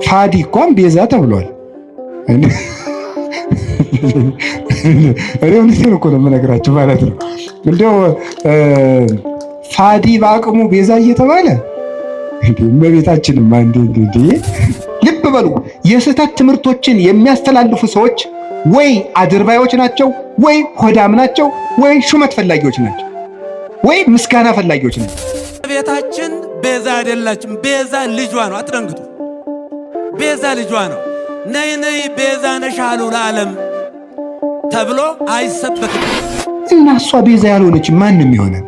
ፋዲ እንኳን ቤዛ ተብሏል። እኔ እውነቴን እኮ ነው የምነግራችሁ ማለት ነው። እንደው ፋዲ በአቅሙ ቤዛ እየተባለ እመቤታችንም እንዴ! ልብ በሉ። የስህተት ትምህርቶችን የሚያስተላልፉ ሰዎች ወይ አድርባዮች ናቸው፣ ወይ ሆዳም ናቸው፣ ወይ ሹመት ፈላጊዎች ናቸው፣ ወይ ምስጋና ፈላጊዎች ናቸው። ቤታችን ቤዛ አይደላችም። ቤዛ ልጇ ነው። አትደንግጡ። ቤዛ ልጇ ነው። ነይ ነይ ቤዛ ነሽ አሉ ለዓለም ተብሎ አይሰበክም። እና እሷ ቤዛ ያልሆነች ማንም ይሆናል?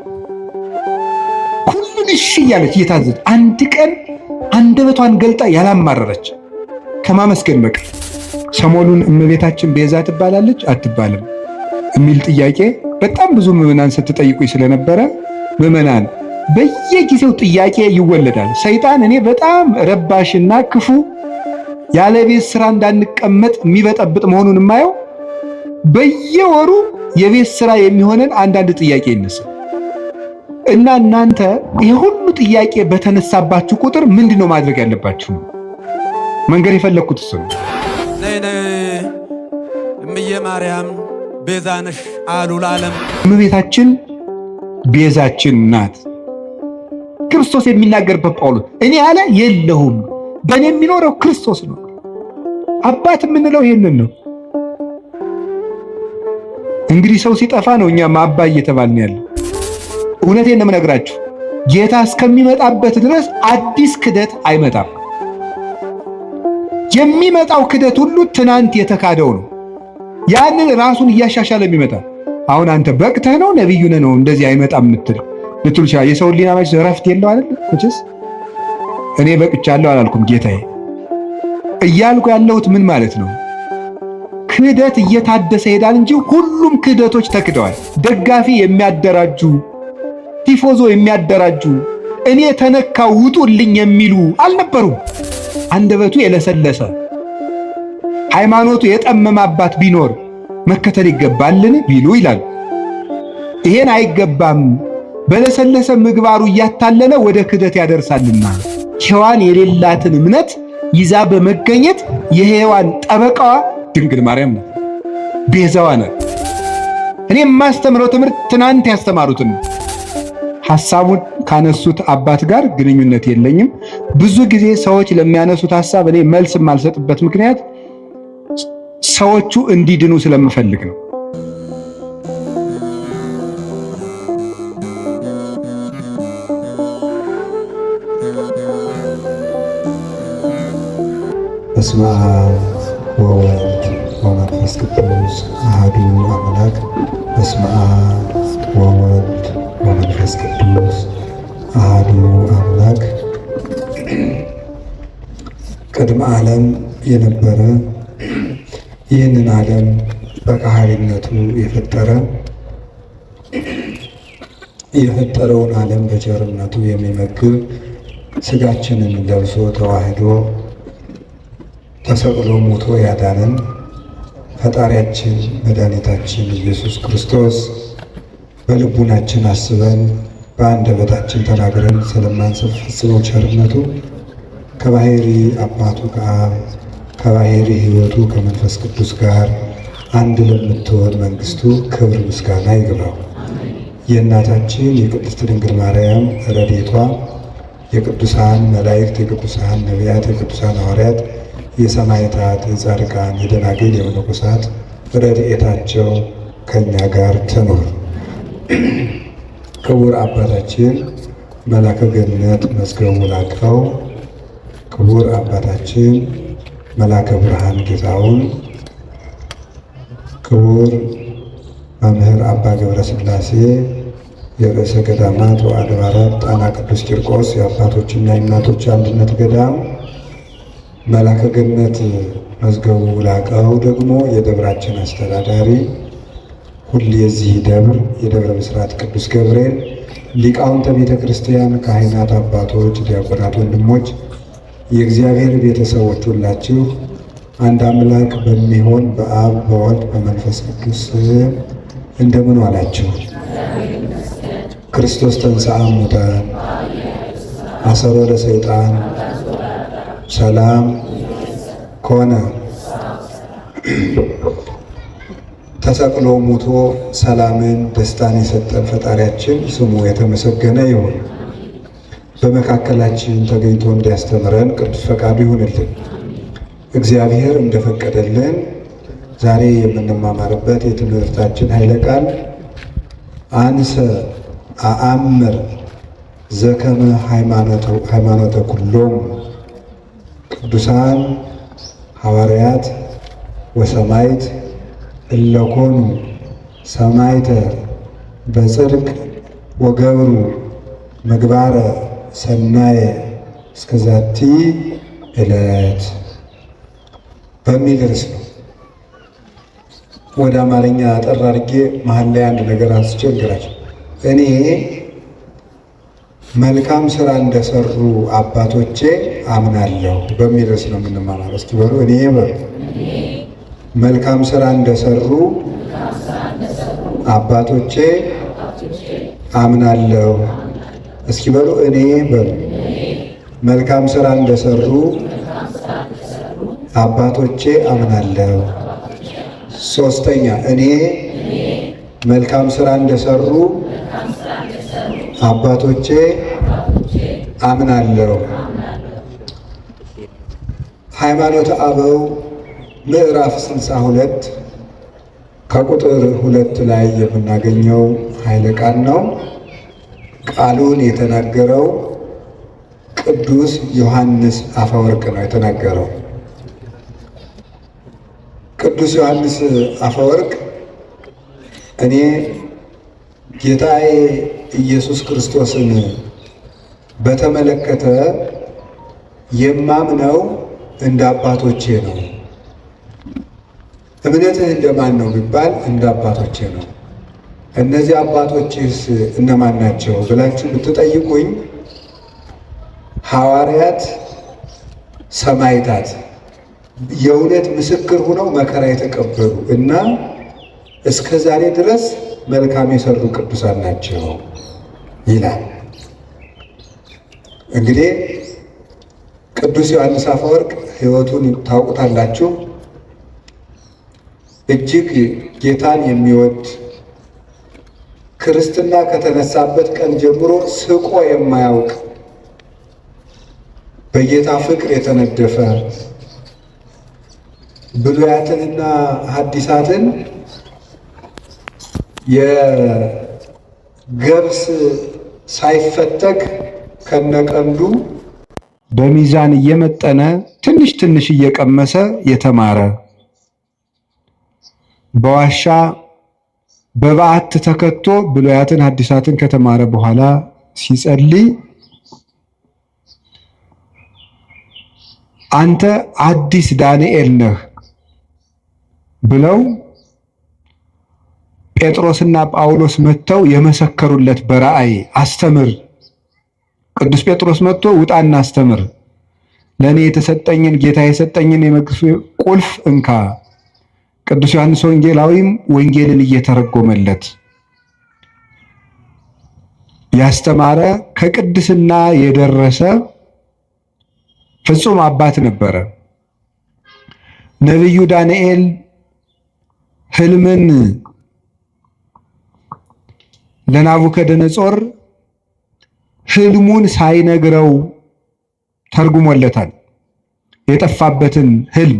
ሁሉን እሺ እያለች እየታዘዘች አንድ ቀን አንደበቷን ገልጣ ያላማረረች ከማመስገን በቀር። ሰሞኑን እመቤታችን ቤዛ ትባላለች አትባልም የሚል ጥያቄ በጣም ብዙ ምዕመናን ስትጠይቁኝ ስለነበረ ምዕመናን በየጊዜው ጥያቄ ይወለዳል። ሰይጣን እኔ በጣም ረባሽና ክፉ ያለ ቤት ስራ እንዳንቀመጥ የሚበጠብጥ መሆኑን የማየው በየወሩ የቤት ስራ የሚሆነን አንዳንድ ጥያቄ ይነሳል እና እናንተ ይሄ ሁሉ ጥያቄ በተነሳባችሁ ቁጥር ምንድነው ማድረግ ያለባችሁ? መንገር የፈለኩት እሱ ነው። ነይ ነይ እምዬ ማርያም ቤዛ ነሽ አሉ ለዓለም። እመቤታችን ቤዛችን ናት። ክርስቶስ የሚናገርበት ጳውሎስ እኔ ያለ የለሁም በእኔ የሚኖረው ክርስቶስ ነው። አባት የምንለው ይሄንን ነው። እንግዲህ ሰው ሲጠፋ ነው እኛም አባ እየተባልን ያለ። እውነቴን ነው የምነግራችሁ፣ ጌታ እስከሚመጣበት ድረስ አዲስ ክደት አይመጣም። የሚመጣው ክደት ሁሉ ትናንት የተካደው ነው። ያንን ራሱን እያሻሻለ የሚመጣ አሁን አንተ በቅተህ ነው ነብዩ ነህ ነው እንደዚህ አይመጣም የምትል ልትሉ ይችላል። የሰው ሊና ማለት ረፍት የለው አይደል? እችስ እኔ በቅቻለሁ አላልኩም። ጌታዬ እያልኩ ያለሁት ምን ማለት ነው? ክህደት እየታደሰ ሄዳል እንጂ ሁሉም ክህደቶች ተክደዋል። ደጋፊ የሚያደራጁ ቲፎዞ የሚያደራጁ እኔ ተነካው ውጡልኝ የሚሉ አልነበሩም። አንደበቱ የለሰለሰ ሃይማኖቱ የጠመመ አባት ቢኖር መከተል ይገባልን ቢሉ ይላል። ይሄን አይገባም፣ በለሰለሰ ምግባሩ እያታለለ ወደ ክህደት ያደርሳልና ሔዋን የሌላትን እምነት ይዛ በመገኘት የሔዋን ጠበቃዋ ድንግል ማርያም ናት፣ ቤዛዋ ናት። እኔ የማስተምረው ትምህርት ትናንት ያስተማሩትን ሐሳቡን ካነሱት አባት ጋር ግንኙነት የለኝም። ብዙ ጊዜ ሰዎች ለሚያነሱት ሐሳብ እኔ መልስ የማልሰጥበት ምክንያት ሰዎቹ እንዲድኑ ስለምፈልግ ነው። በስመ አብ ወወልድ ወመንፈስ ቅዱስ አሐዱ አምላክ። በስመ አብ ወወልድ ወመንፈስ ቅዱስ አሐዱ አምላክ። ቅድመ ዓለም የነበረ ይህንን ዓለም በካህሊነቱ የፈጠረውን ዓለም በቸርነቱ የሚመግብ ሥጋችንን ለብሶ ተዋህዶ ተሰቅሎ ሞቶ ያዳነን ፈጣሪያችን መድኃኒታችን ኢየሱስ ክርስቶስ በልቡናችን አስበን በአንደበታችን ተናግረን ስለማንፈጽመው ቸርነቱ ከባሕሪ አባቱ ከአብ ከባሕሪ ሕይወቱ ከመንፈስ ቅዱስ ጋር አንድ ለምትሆን መንግሥቱ ክብር ምስጋና ይግባው። የእናታችን የቅድስት ድንግል ማርያም ረድኤቷ የቅዱሳን መላእክት፣ የቅዱሳን ነቢያት፣ የቅዱሳን ሐዋርያት፣ የሰማዕታት፣ የጻድቃን፣ የደናግል፣ የመነኮሳት ረድኤታቸው ከእኛ ጋር ትኑር። ክቡር አባታችን መላከ ገነት መዝገቡ ላቀው፣ ክቡር አባታችን መላከ ብርሃን ጌታውን፣ ክቡር መምህር አባ ገብረ ሥላሴ የርዕሰ ገዳማት ወአድባራት ጣና ቅዱስ ቂርቆስ የአባቶችና የእናቶች አንድነት ገዳም መላከ ገነት መዝገቡ ላቀው ደግሞ የደብራችን አስተዳዳሪ፣ ሁሌ የዚህ ደብር የደብረ ብስራት ቅዱስ ገብርኤል ሊቃውንተ ቤተ ክርስቲያን፣ ካህናት፣ አባቶች፣ ዲያቆናት፣ ወንድሞች፣ የእግዚአብሔር ቤተሰቦች ሁላችሁ አንድ አምላክ በሚሆን በአብ በወልድ በመንፈስ ቅዱስ እንደምን ዋላችሁ? ክርስቶስ ተንሥአ እሙታን አሰሮ ለሰይጣን ሰላም ከሆነ ተሰቅሎ ሙቶ ሰላምን ደስታን የሰጠን ፈጣሪያችን ስሙ የተመሰገነ ይሁን። በመካከላችን ተገኝቶ እንዲያስተምረን ቅዱስ ፈቃዱ ይሁንልን። እግዚአብሔር እንደፈቀደልን ዛሬ የምንማማርበት የትምህርታችን ኃይለ ቃል አንሰ አአምር ዘከመ ሃይማኖተ ኩሎም ቅዱሳን ሐዋርያት ወሰማይት እለኮኑ ሰማይተ በጽድቅ ወገብሩ ምግባረ ሰናየ እስከዛቲ ዕለት በሚል ርዕስ ነው። ወደ አማርኛ አጠር አድርጌ መሀል ላይ አንድ ነገር አንስቼ ልግራችሁ። እኔ መልካም ስራ እንደሰሩ አባቶቼ አምናለሁ በሚል ርዕስ ነው የምንማማረው። እስኪ በሉ እኔ በሉ መልካም ስራ እንደሰሩ አባቶቼ አምናለሁ። እስኪ በሉ እኔ በሉ መልካም ስራ እንደሰሩ አባቶቼ አምናለሁ። ሶስተኛ እኔ መልካም ስራ እንደሰሩ አባቶቼ አምናለሁ። ሃይማኖተ አበው ምዕራፍ 62 ከቁጥር 2 ላይ የምናገኘው ኃይለ ቃል ነው። ቃሉን የተናገረው ቅዱስ ዮሐንስ አፈወርቅ ነው የተናገረው። ቅዱስ ዮሐንስ አፈወርቅ እኔ ጌታዬ ኢየሱስ ክርስቶስን በተመለከተ የማምነው እንደ አባቶቼ ነው። እምነትህ እንደማን ነው ቢባል እንደ አባቶቼ ነው። እነዚህ አባቶችስ እነማን ናቸው ብላችሁ ብትጠይቁኝ ሐዋርያት፣ ሰማዕታት የእውነት ምስክር ሆነው መከራ የተቀበሉ እና እስከ ዛሬ ድረስ መልካም የሰሩ ቅዱሳን ናቸው ይላል። እንግዲህ ቅዱስ ዮሐንስ አፈወርቅ ሕይወቱን ታውቁታላችሁ። እጅግ ጌታን የሚወድ ክርስትና ከተነሳበት ቀን ጀምሮ ስቆ የማያውቅ በጌታ ፍቅር የተነደፈ ብሉያትንና ሐዲሳትን የገብስ ሳይፈተግ ከነቀንዱ በሚዛን እየመጠነ ትንሽ ትንሽ እየቀመሰ የተማረ በዋሻ በበዓት ተከቶ ብሉያትን ሐዲሳትን ከተማረ በኋላ ሲጸልይ አንተ አዲስ ዳንኤል ነህ ብለው ጴጥሮስና ጳውሎስ መጥተው የመሰከሩለት በራእይ አስተምር። ቅዱስ ጴጥሮስ መጥቶ ውጣና አስተምር፣ ለእኔ የተሰጠኝን ጌታ የሰጠኝን የመንግሥቱ ቁልፍ እንካ። ቅዱስ ዮሐንስ ወንጌላዊም ወንጌልን እየተረጎመለት ያስተማረ ከቅድስና የደረሰ ፍጹም አባት ነበረ። ነቢዩ ዳንኤል ሕልምን ለናቡከደነጾር ሕልሙን ሳይነግረው ተርጉሞለታል። የጠፋበትን ሕልም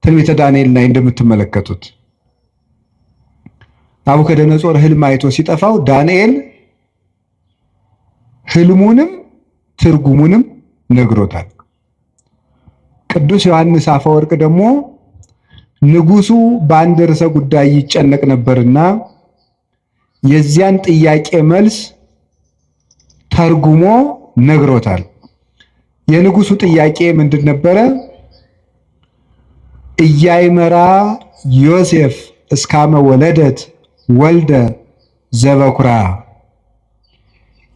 ትንቢተ ዳንኤል ላይ እንደምትመለከቱት ናቡከደነጾር ሕልም አይቶ ሲጠፋው ዳንኤል ሕልሙንም ትርጉሙንም ነግሮታል። ቅዱስ ዮሐንስ አፈወርቅ ደግሞ ንጉሱ በአንድ ርዕሰ ጉዳይ ይጨነቅ ነበርና የዚያን ጥያቄ መልስ ተርጉሞ ነግሮታል። የንጉሱ ጥያቄ ምንድን ነበረ? ኢያእመራ ዮሴፍ እስካመ ወለደት ወልደ ዘበኩራ፣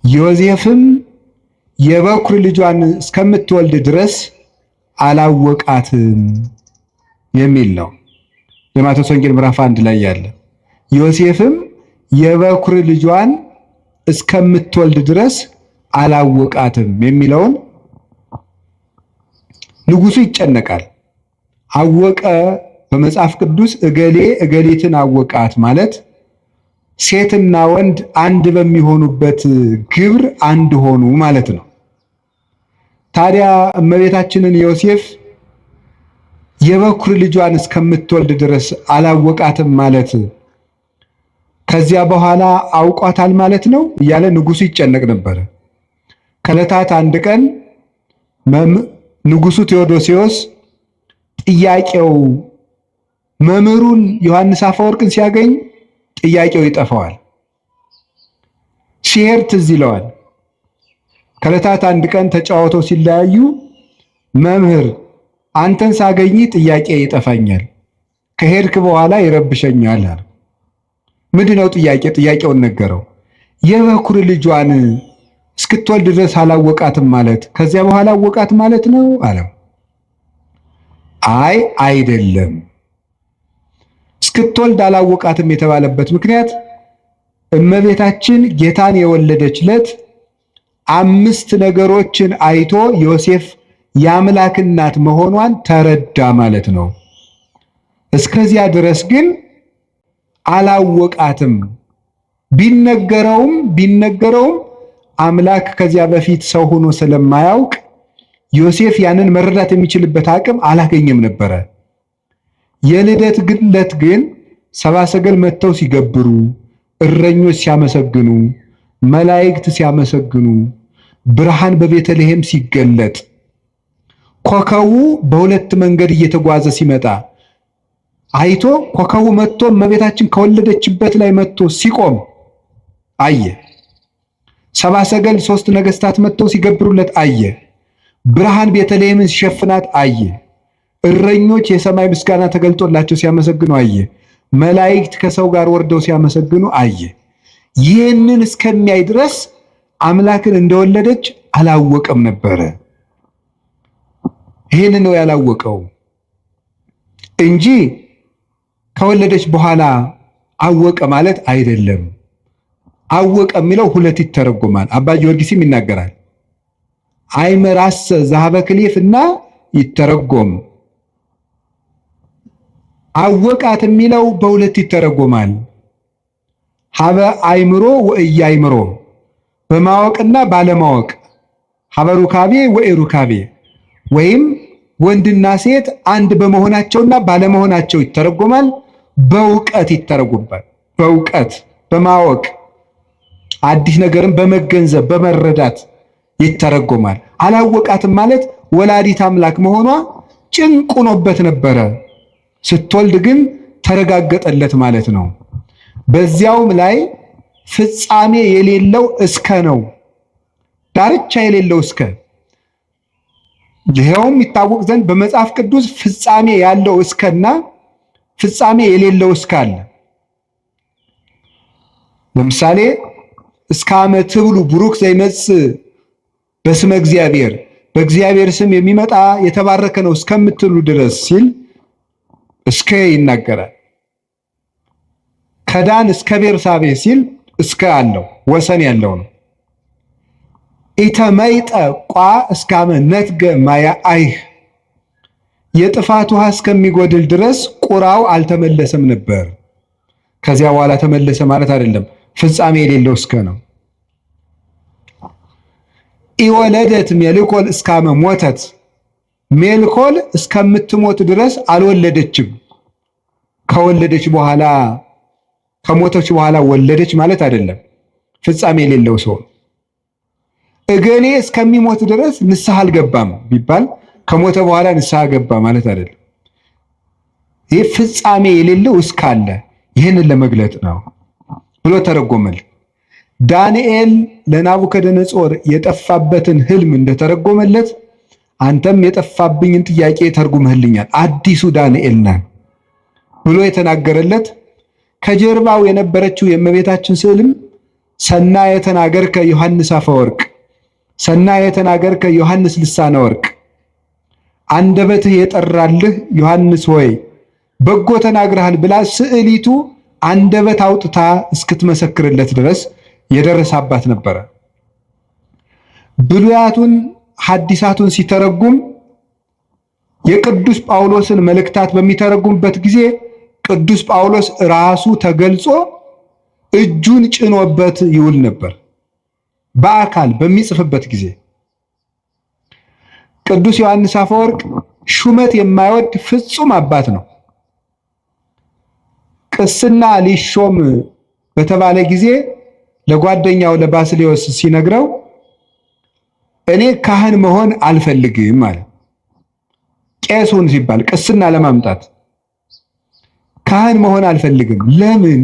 ዮሴፍም የበኩር ልጇን እስከምትወልድ ድረስ አላወቃትም የሚል ነው። የማቴዎስ ወንጌል ምዕራፍ 1 ላይ ያለ ዮሴፍም የበኩር ልጇን እስከምትወልድ ድረስ አላወቃትም የሚለውን ንጉሱ ይጨነቃል። አወቀ በመጽሐፍ ቅዱስ እገሌ እገሊትን አወቃት ማለት ሴትና ወንድ አንድ በሚሆኑበት ግብር አንድ ሆኑ ማለት ነው። ታዲያ እመቤታችንን ዮሴፍ የበኩር ልጇን እስከምትወልድ ድረስ አላወቃትም ማለት ከዚያ በኋላ አውቋታል ማለት ነው እያለ ንጉሱ ይጨነቅ ነበር። ከዕለታት አንድ ቀን ንጉሱ ቴዎዶሲዮስ ጥያቄው መምህሩን ዮሐንስ አፈወርቅን ሲያገኝ ጥያቄው ይጠፋዋል። ሲሄድ ትዝ ይለዋል። ከዕለታት አንድ ቀን ተጫውተው ሲለያዩ መምህር አንተን ሳገኝ ጥያቄ ይጠፋኛል፣ ከሄድክ በኋላ ይረብሸኛል አለ። ምንድነው ጥያቄ? ጥያቄውን ነገረው። የበኩር ልጇን እስክትወልድ ድረስ አላወቃትም ማለት ከዚያ በኋላ አወቃት ማለት ነው አለው። አይ አይደለም፣ እስክትወልድ አላወቃትም የተባለበት ምክንያት እመቤታችን ጌታን የወለደች ዕለት 5 ነገሮችን አይቶ ዮሴፍ የአምላክ እናት መሆኗን ተረዳ ማለት ነው። እስከዚያ ድረስ ግን አላወቃትም። ቢነገረውም አምላክ ከዚያ በፊት ሰው ሆኖ ስለማያውቅ ዮሴፍ ያንን መረዳት የሚችልበት አቅም አላገኘም ነበረ። የልደት ዕለት ግን ሰብአ ሰገል መጥተው ሲገብሩ፣ እረኞች ሲያመሰግኑ፣ መላእክት ሲያመሰግኑ፣ ብርሃን በቤተልሔም ሲገለጥ፣ ኮከቡ በሁለት መንገድ እየተጓዘ ሲመጣ አይቶ ኮከቡ መጥቶ እመቤታችን ከወለደችበት ላይ መጥቶ ሲቆም አየ። ሰብአ ሰገል 3 ነገስታት መጥተው ሲገብሩለት አየ። ብርሃን ቤተልሔምን ሲሸፍናት አየ። እረኞች የሰማይ ምስጋና ተገልጦላቸው ሲያመሰግኑ አየ። መላእክት ከሰው ጋር ወርደው ሲያመሰግኑ አየ። ይህንን እስከሚያይ ድረስ አምላክን እንደወለደች አላወቀም ነበረ። ይህን ነው ያላወቀው እንጂ ከወለደች በኋላ አወቀ ማለት አይደለም። አወቀ የሚለው 2 ይተረጎማል። አባ ጊዮርጊስም ይናገራል። አይመራሰ ዘሀበ ክሌፍ እና ይተረጎም። አወቃት የሚለው በ2 ይተረጎማል። ሀበ አይምሮ ወእያይምሮ፣ በማወቅና ባለማወቅ። ሀበ ሩካቤ ወኢሩካቤ፣ ወይም ወንድና ሴት አንድ በመሆናቸውና ባለመሆናቸው ይተረጎማል። በእውቀት ይተረጎማል። በእውቀት በማወቅ አዲስ ነገርን በመገንዘብ በመረዳት ይተረጎማል። አላወቃትም ማለት ወላዲት አምላክ መሆኗ ጭንቅ ሆኖበት ነበረ። ስትወልድ ግን ተረጋገጠለት ማለት ነው። በዚያውም ላይ ፍጻሜ የሌለው እስከ ነው። ዳርቻ የሌለው እስከ። ይሄውም ይታወቅ ዘንድ በመጽሐፍ ቅዱስ ፍጻሜ ያለው እስከና ፍጻሜ የሌለው እስከ አለ። ለምሳሌ እስከ ዓመት ትብሉ ቡሩክ ዘይመጽእ በስመ እግዚአብሔር፣ በእግዚአብሔር ስም የሚመጣ የተባረከ ነው እስከምትሉ ድረስ ሲል እስከ ይናገራል። ከዳን እስከ ቤርሳቤ ሲል እስከ አለው ወሰን ያለው ነው። ኢተመይጠ ቋ እስካመ ነትገ ማያ አይህ፣ የጥፋት ውሃ እስከሚጎድል ድረስ ቁራው አልተመለሰም ነበር። ከዚያ በኋላ ተመለሰ ማለት አይደለም። ፍጻሜ የሌለው እስከ ነው። ኢወለደት ሜልኮል እስካመ ሞተት፣ ሜልኮል እስከምትሞት ድረስ አልወለደችም። ከወለደች በኋላ ከሞተች በኋላ ወለደች ማለት አይደለም። ፍጻሜ የሌለው ሰው እገሌ እስከሚሞት ድረስ ንስሐ አልገባም ቢባል ከሞተ በኋላ ንስሐ ገባ ማለት አይደለም። ይህ ፍጻሜ የሌለው እስካለ ይህንን ለመግለጥ ነው ብሎ ተረጎመል። ዳንኤል ለናቡከደነጾር የጠፋበትን ህልም እንደተረጎመለት አንተም የጠፋብኝን ጥያቄ ተርጉመህልኛል፣ አዲሱ ዳንኤል ነህ ብሎ የተናገረለት ከጀርባው የነበረችው የእመቤታችን ስዕልም ሰናየ ተናገርከ ዮሐንስ አፈወርቅ፣ ሰናየ ተናገርከ ዮሐንስ ልሳነ ወርቅ፣ አንደበትህ የጠራልህ ዮሐንስ ሆይ በጎ ተናግረሃል ብላ ስዕሊቱ አንደበት አውጥታ እስክትመሰክርለት ድረስ የደረሰባት ነበረ። ብሉያቱን ሐዲሳቱን ሲተረጉም የቅዱስ ጳውሎስን መልእክታት በሚተረጉምበት ጊዜ ቅዱስ ጳውሎስ ራሱ ተገልጾ እጁን ጭኖበት ይውል ነበር። በአካል በሚጽፍበት ጊዜ ቅዱስ ዮሐንስ አፈወርቅ ሹመት የማይወድ ፍጹም አባት ነው። ቅስና ሊሾም በተባለ ጊዜ ለጓደኛው ለባስልዮስ ሲነግረው እኔ ካህን መሆን አልፈልግም ማለት ቄሱን ሲባል ቅስና ለማምጣት ካህን መሆን አልፈልግም። ለምን?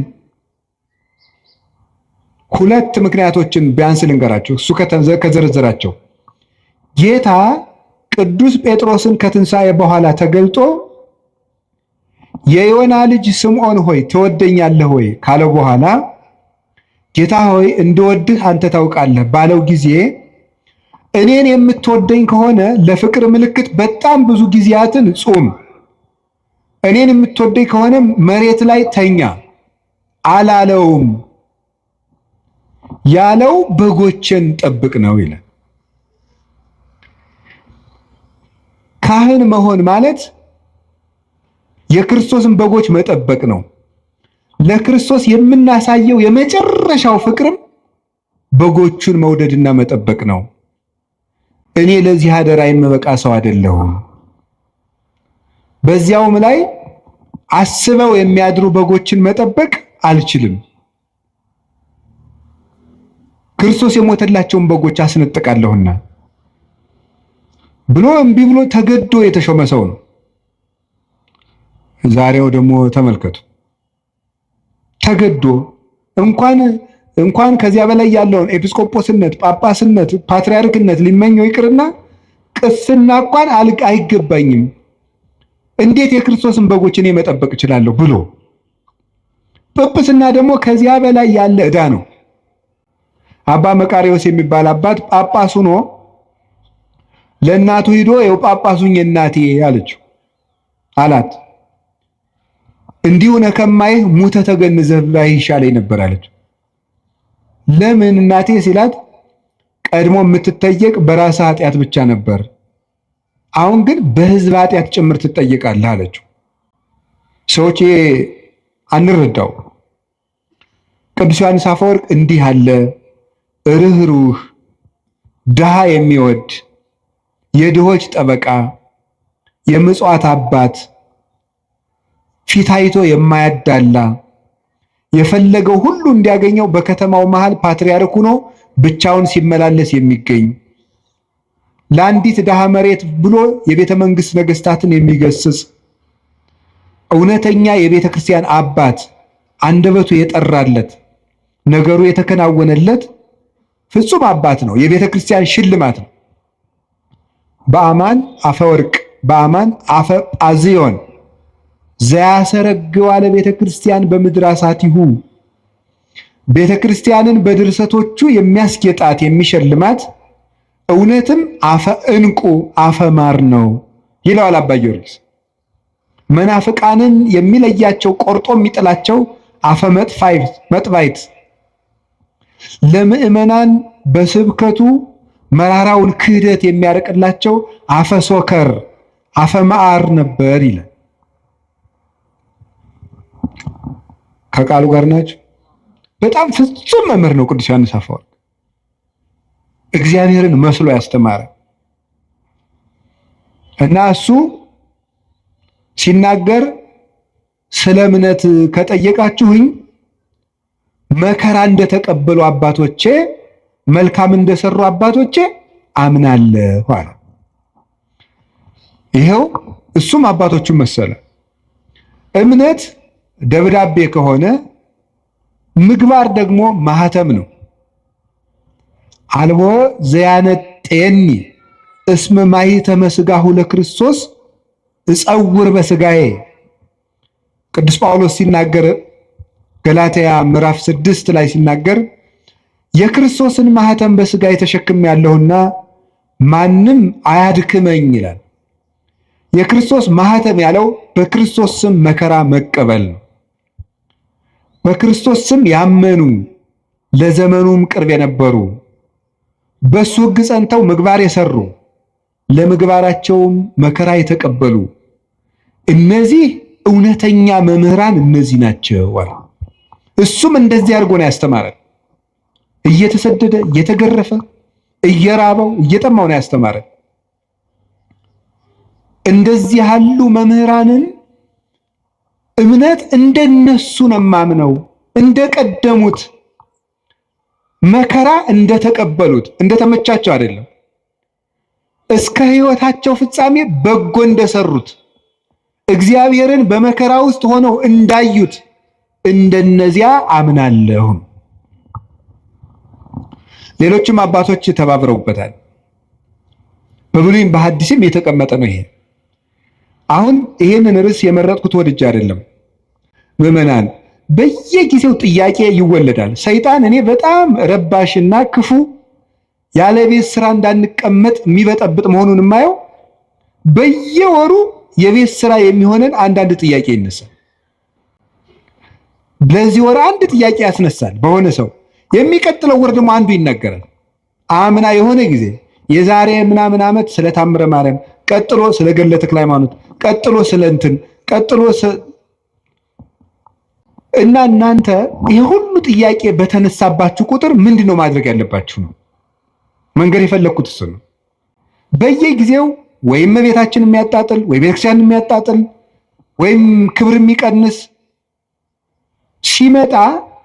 ሁለት ምክንያቶችን ቢያንስ ልንገራቸው። እሱ ከዘረዘራቸው ጌታ ቅዱስ ጴጥሮስን ከትንሣኤ በኋላ ተገልጦ የዮና ልጅ ስምዖን ሆይ ትወደኛለህ ወይ ካለው በኋላ ጌታ ሆይ እንድወድህ አንተ ታውቃለህ ባለው ጊዜ እኔን የምትወደኝ ከሆነ ለፍቅር ምልክት በጣም ብዙ ጊዜያትን ጹም፣ እኔን የምትወደኝ ከሆነ መሬት ላይ ተኛ አላለውም። ያለው በጎችን ጠብቅ ነው ይላል። ካህን መሆን ማለት የክርስቶስን በጎች መጠበቅ ነው። ለክርስቶስ የምናሳየው የመጨረሻው ፍቅርም በጎቹን መውደድና መጠበቅ ነው። እኔ ለዚህ አደራ የምበቃ ሰው አይደለሁም። በዚያውም ላይ አስበው የሚያድሩ በጎችን መጠበቅ አልችልም። ክርስቶስ የሞተላቸውን በጎች አስነጥቃለሁና ብሎ እምቢ ብሎ ተገዶ የተሾመ ሰው ነው። ዛሬው ደግሞ ተመልከቱ፣ ተገዶ እንኳን ከዚያ በላይ ያለውን ኤጲስቆጶስነት፣ ጳጳስነት፣ ፓትርያርክነት ሊመኘው ይቅርና ቅስና እንኳን አይገባኝም፣ እንዴት የክርስቶስን በጎች እኔ መጠበቅ እችላለሁ ብሎ ጵጵስና ደግሞ ከዚያ በላይ ያለ ዕዳ ነው። አባ መቃሪዎስ የሚባል አባት ጳጳስ ሆኖ ለእናቱ ሂዶ የው ጳጳሱኝ እናቴ አላት። እንዲሁ ነከማይህ ሙተ ተገንዘህ ባይ ይሻለኝ ነበር አለች። ለምን እናቴ ሲላት ቀድሞ የምትጠየቅ በራስህ ኃጢአት ብቻ ነበር፣ አሁን ግን በሕዝብ ኃጢአት ጭምር ትጠየቃለህ አለችው። ሰዎች አንረዳው። ቅዱስ ዮሐንስ አፈወርቅ እንዲህ አለ ርኅሩህ፣ ድሃ የሚወድ የድሆች ጠበቃ፣ የምጽዋት አባት፣ ፊት አይቶ የማያዳላ የፈለገው ሁሉ እንዲያገኘው በከተማው መሃል ፓትርያርክ ሆኖ ብቻውን ሲመላለስ የሚገኝ ለአንዲት ድሃ መሬት ብሎ የቤተ መንግስት ነገስታትን የሚገስጽ እውነተኛ የቤተ ክርስቲያን አባት፣ አንደበቱ የጠራለት ነገሩ የተከናወነለት ፍጹም አባት ነው። የቤተ ክርስቲያን ሽልማት ነው። በአማን አፈወርቅ በአማን አፈ ጳዝዮን ዘያሰረግዋ ለቤተ ክርስቲያን በምድር አሳቲሁ፣ ቤተ ክርስቲያንን በድርሰቶቹ የሚያስጌጣት የሚሸልማት እውነትም አፈ ዕንቁ አፈ ማር ነው ይለዋል አባ ጊዮርጊስ። መናፍቃንን የሚለያቸው ቆርጦ የሚጥላቸው አፈ መጥባይት፣ ለምእመናን በስብከቱ መራራውን ክህደት የሚያርቅላቸው አፈ ሶከር አፈ መዓር ነበር ይላል። ከቃሉ ጋር ናቸው። በጣም ፍጹም መምህር ነው ቅዱስ ዮሐንስ አፈወርቅ። እግዚአብሔርን መስሎ ያስተማረ እና እሱ ሲናገር ስለ እምነት ከጠየቃችሁኝ መከራ እንደተቀበሉ አባቶቼ መልካም እንደሰሩ አባቶቼ አምናለሁ አለ። ይሄው እሱም አባቶቹን መሰለ። እምነት ደብዳቤ ከሆነ ምግባር ደግሞ ማህተም ነው። አልቦ ዘያነጤኒ እስመ ማኅተመ ሥጋሁ ለክርስቶስ እጸውር በሥጋዬ። ቅዱስ ጳውሎስ ሲናገር ገላትያ ምዕራፍ 6 ላይ ሲናገር የክርስቶስን ማህተም በሥጋዬ ተሸክሜያለሁና ማንም አያድክመኝ ይላል። የክርስቶስ ማህተም ያለው በክርስቶስ ስም መከራ መቀበል ነው። በክርስቶስ ስም ያመኑ ለዘመኑም ቅርብ የነበሩ በሱ ሕግ ጸንተው ምግባር የሰሩ ለምግባራቸውም መከራ የተቀበሉ እነዚህ እውነተኛ መምህራን እነዚህ ናቸው አለ። እሱም እንደዚህ አድርጎ ነው ያስተማረን። እየተሰደደ እየተገረፈ እየራበው እየጠማው ነው ያስተማረን። እንደዚህ ያሉ መምህራንን እምነት እንደነሱ ነው ማምነው፣ እንደቀደሙት መከራ እንደተቀበሉት እንደተመቻቸው አይደለም፣ እስከ ሕይወታቸው ፍጻሜ በጎ እንደሰሩት እግዚአብሔርን በመከራ ውስጥ ሆነው እንዳዩት እንደነዚያ አምናለሁ። ሌሎችም አባቶች ተባብረውበታል። በብሉይም በሐዲስም የተቀመጠ ነው ይሄ። አሁን ይሄንን ርዕስ የመረጥኩት ወድጄ አይደለም። ምዕመናን በየጊዜው ጥያቄ ይወለዳል። ሰይጣን እኔ በጣም ረባሽና ክፉ ያለ ቤት ስራ እንዳንቀመጥ የሚበጠብጥ መሆኑን የማየው በየወሩ የቤት ስራ የሚሆነን አንዳንድ ጥያቄ ይነሳል። ለዚህ ወር አንድ ጥያቄ ያስነሳል በሆነ ሰው፣ የሚቀጥለው ወር ደግሞ አንዱ ይነገራል። አምና የሆነ ጊዜ የዛሬ ምናምን ዓመት ስለ ታምረ ማርያም፣ ቀጥሎ ስለ ገድለ ተክለ ሃይማኖት፣ ቀጥሎ ስለ እንትን፣ ቀጥሎ እና እናንተ ይሄ ሁሉ ጥያቄ በተነሳባችሁ ቁጥር ምንድነው ማድረግ ያለባችሁ ነው። መንገድ የፈለኩት እሱ ነው። በየጊዜው ወይም ቤታችን የሚያጣጥል ወይ ቤተክርስቲያን የሚያጣጥል ወይም ክብር የሚቀንስ ሲመጣ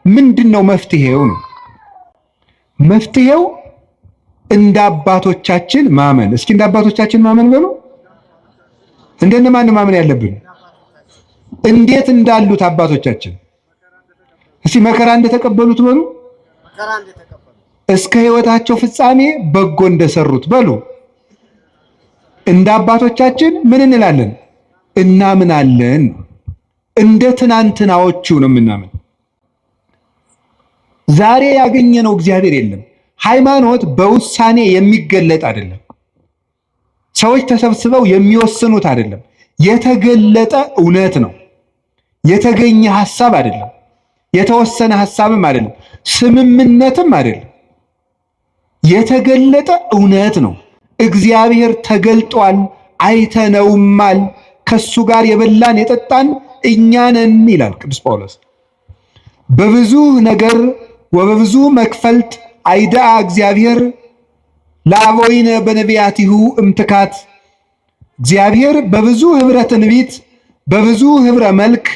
ምንድነው መፍትሄው ነው። መፍትሄው እንደ አባቶቻችን ማመን። እስኪ እንደ አባቶቻችን ማመን በሉ። እንደነማን ማመን ያለብን? እንዴት እንዳሉት አባቶቻችን። እስኪ መከራ እንደተቀበሉት በሉ። እስከ ሕይወታቸው ፍጻሜ በጎ እንደሰሩት በሉ። እንደ አባቶቻችን ምን እንላለን? እናምናለን። እንደ ትናንትናዎቹ ነው የምናምን። ዛሬ ያገኘነው እግዚአብሔር የለም። ሃይማኖት በውሳኔ የሚገለጥ አይደለም። ሰዎች ተሰብስበው የሚወስኑት አይደለም። የተገለጠ እውነት ነው። የተገኘ ሐሳብ አይደለም። የተወሰነ ሐሳብም አይደለም። ስምምነትም አይደለም። የተገለጠ እውነት ነው። እግዚአብሔር ተገልጧል፣ አይተነውማል። ከሱ ጋር የበላን የጠጣን እኛ ነን ይላል ቅዱስ ጳውሎስ። በብዙ ነገር ወበብዙ መክፈልት አይዳአ እግዚአብሔር ለአበዊነ በነቢያቲሁ እምትካት። እግዚአብሔር በብዙ ህብረ ትንቢት፣ በብዙ ህብረ መልክ፣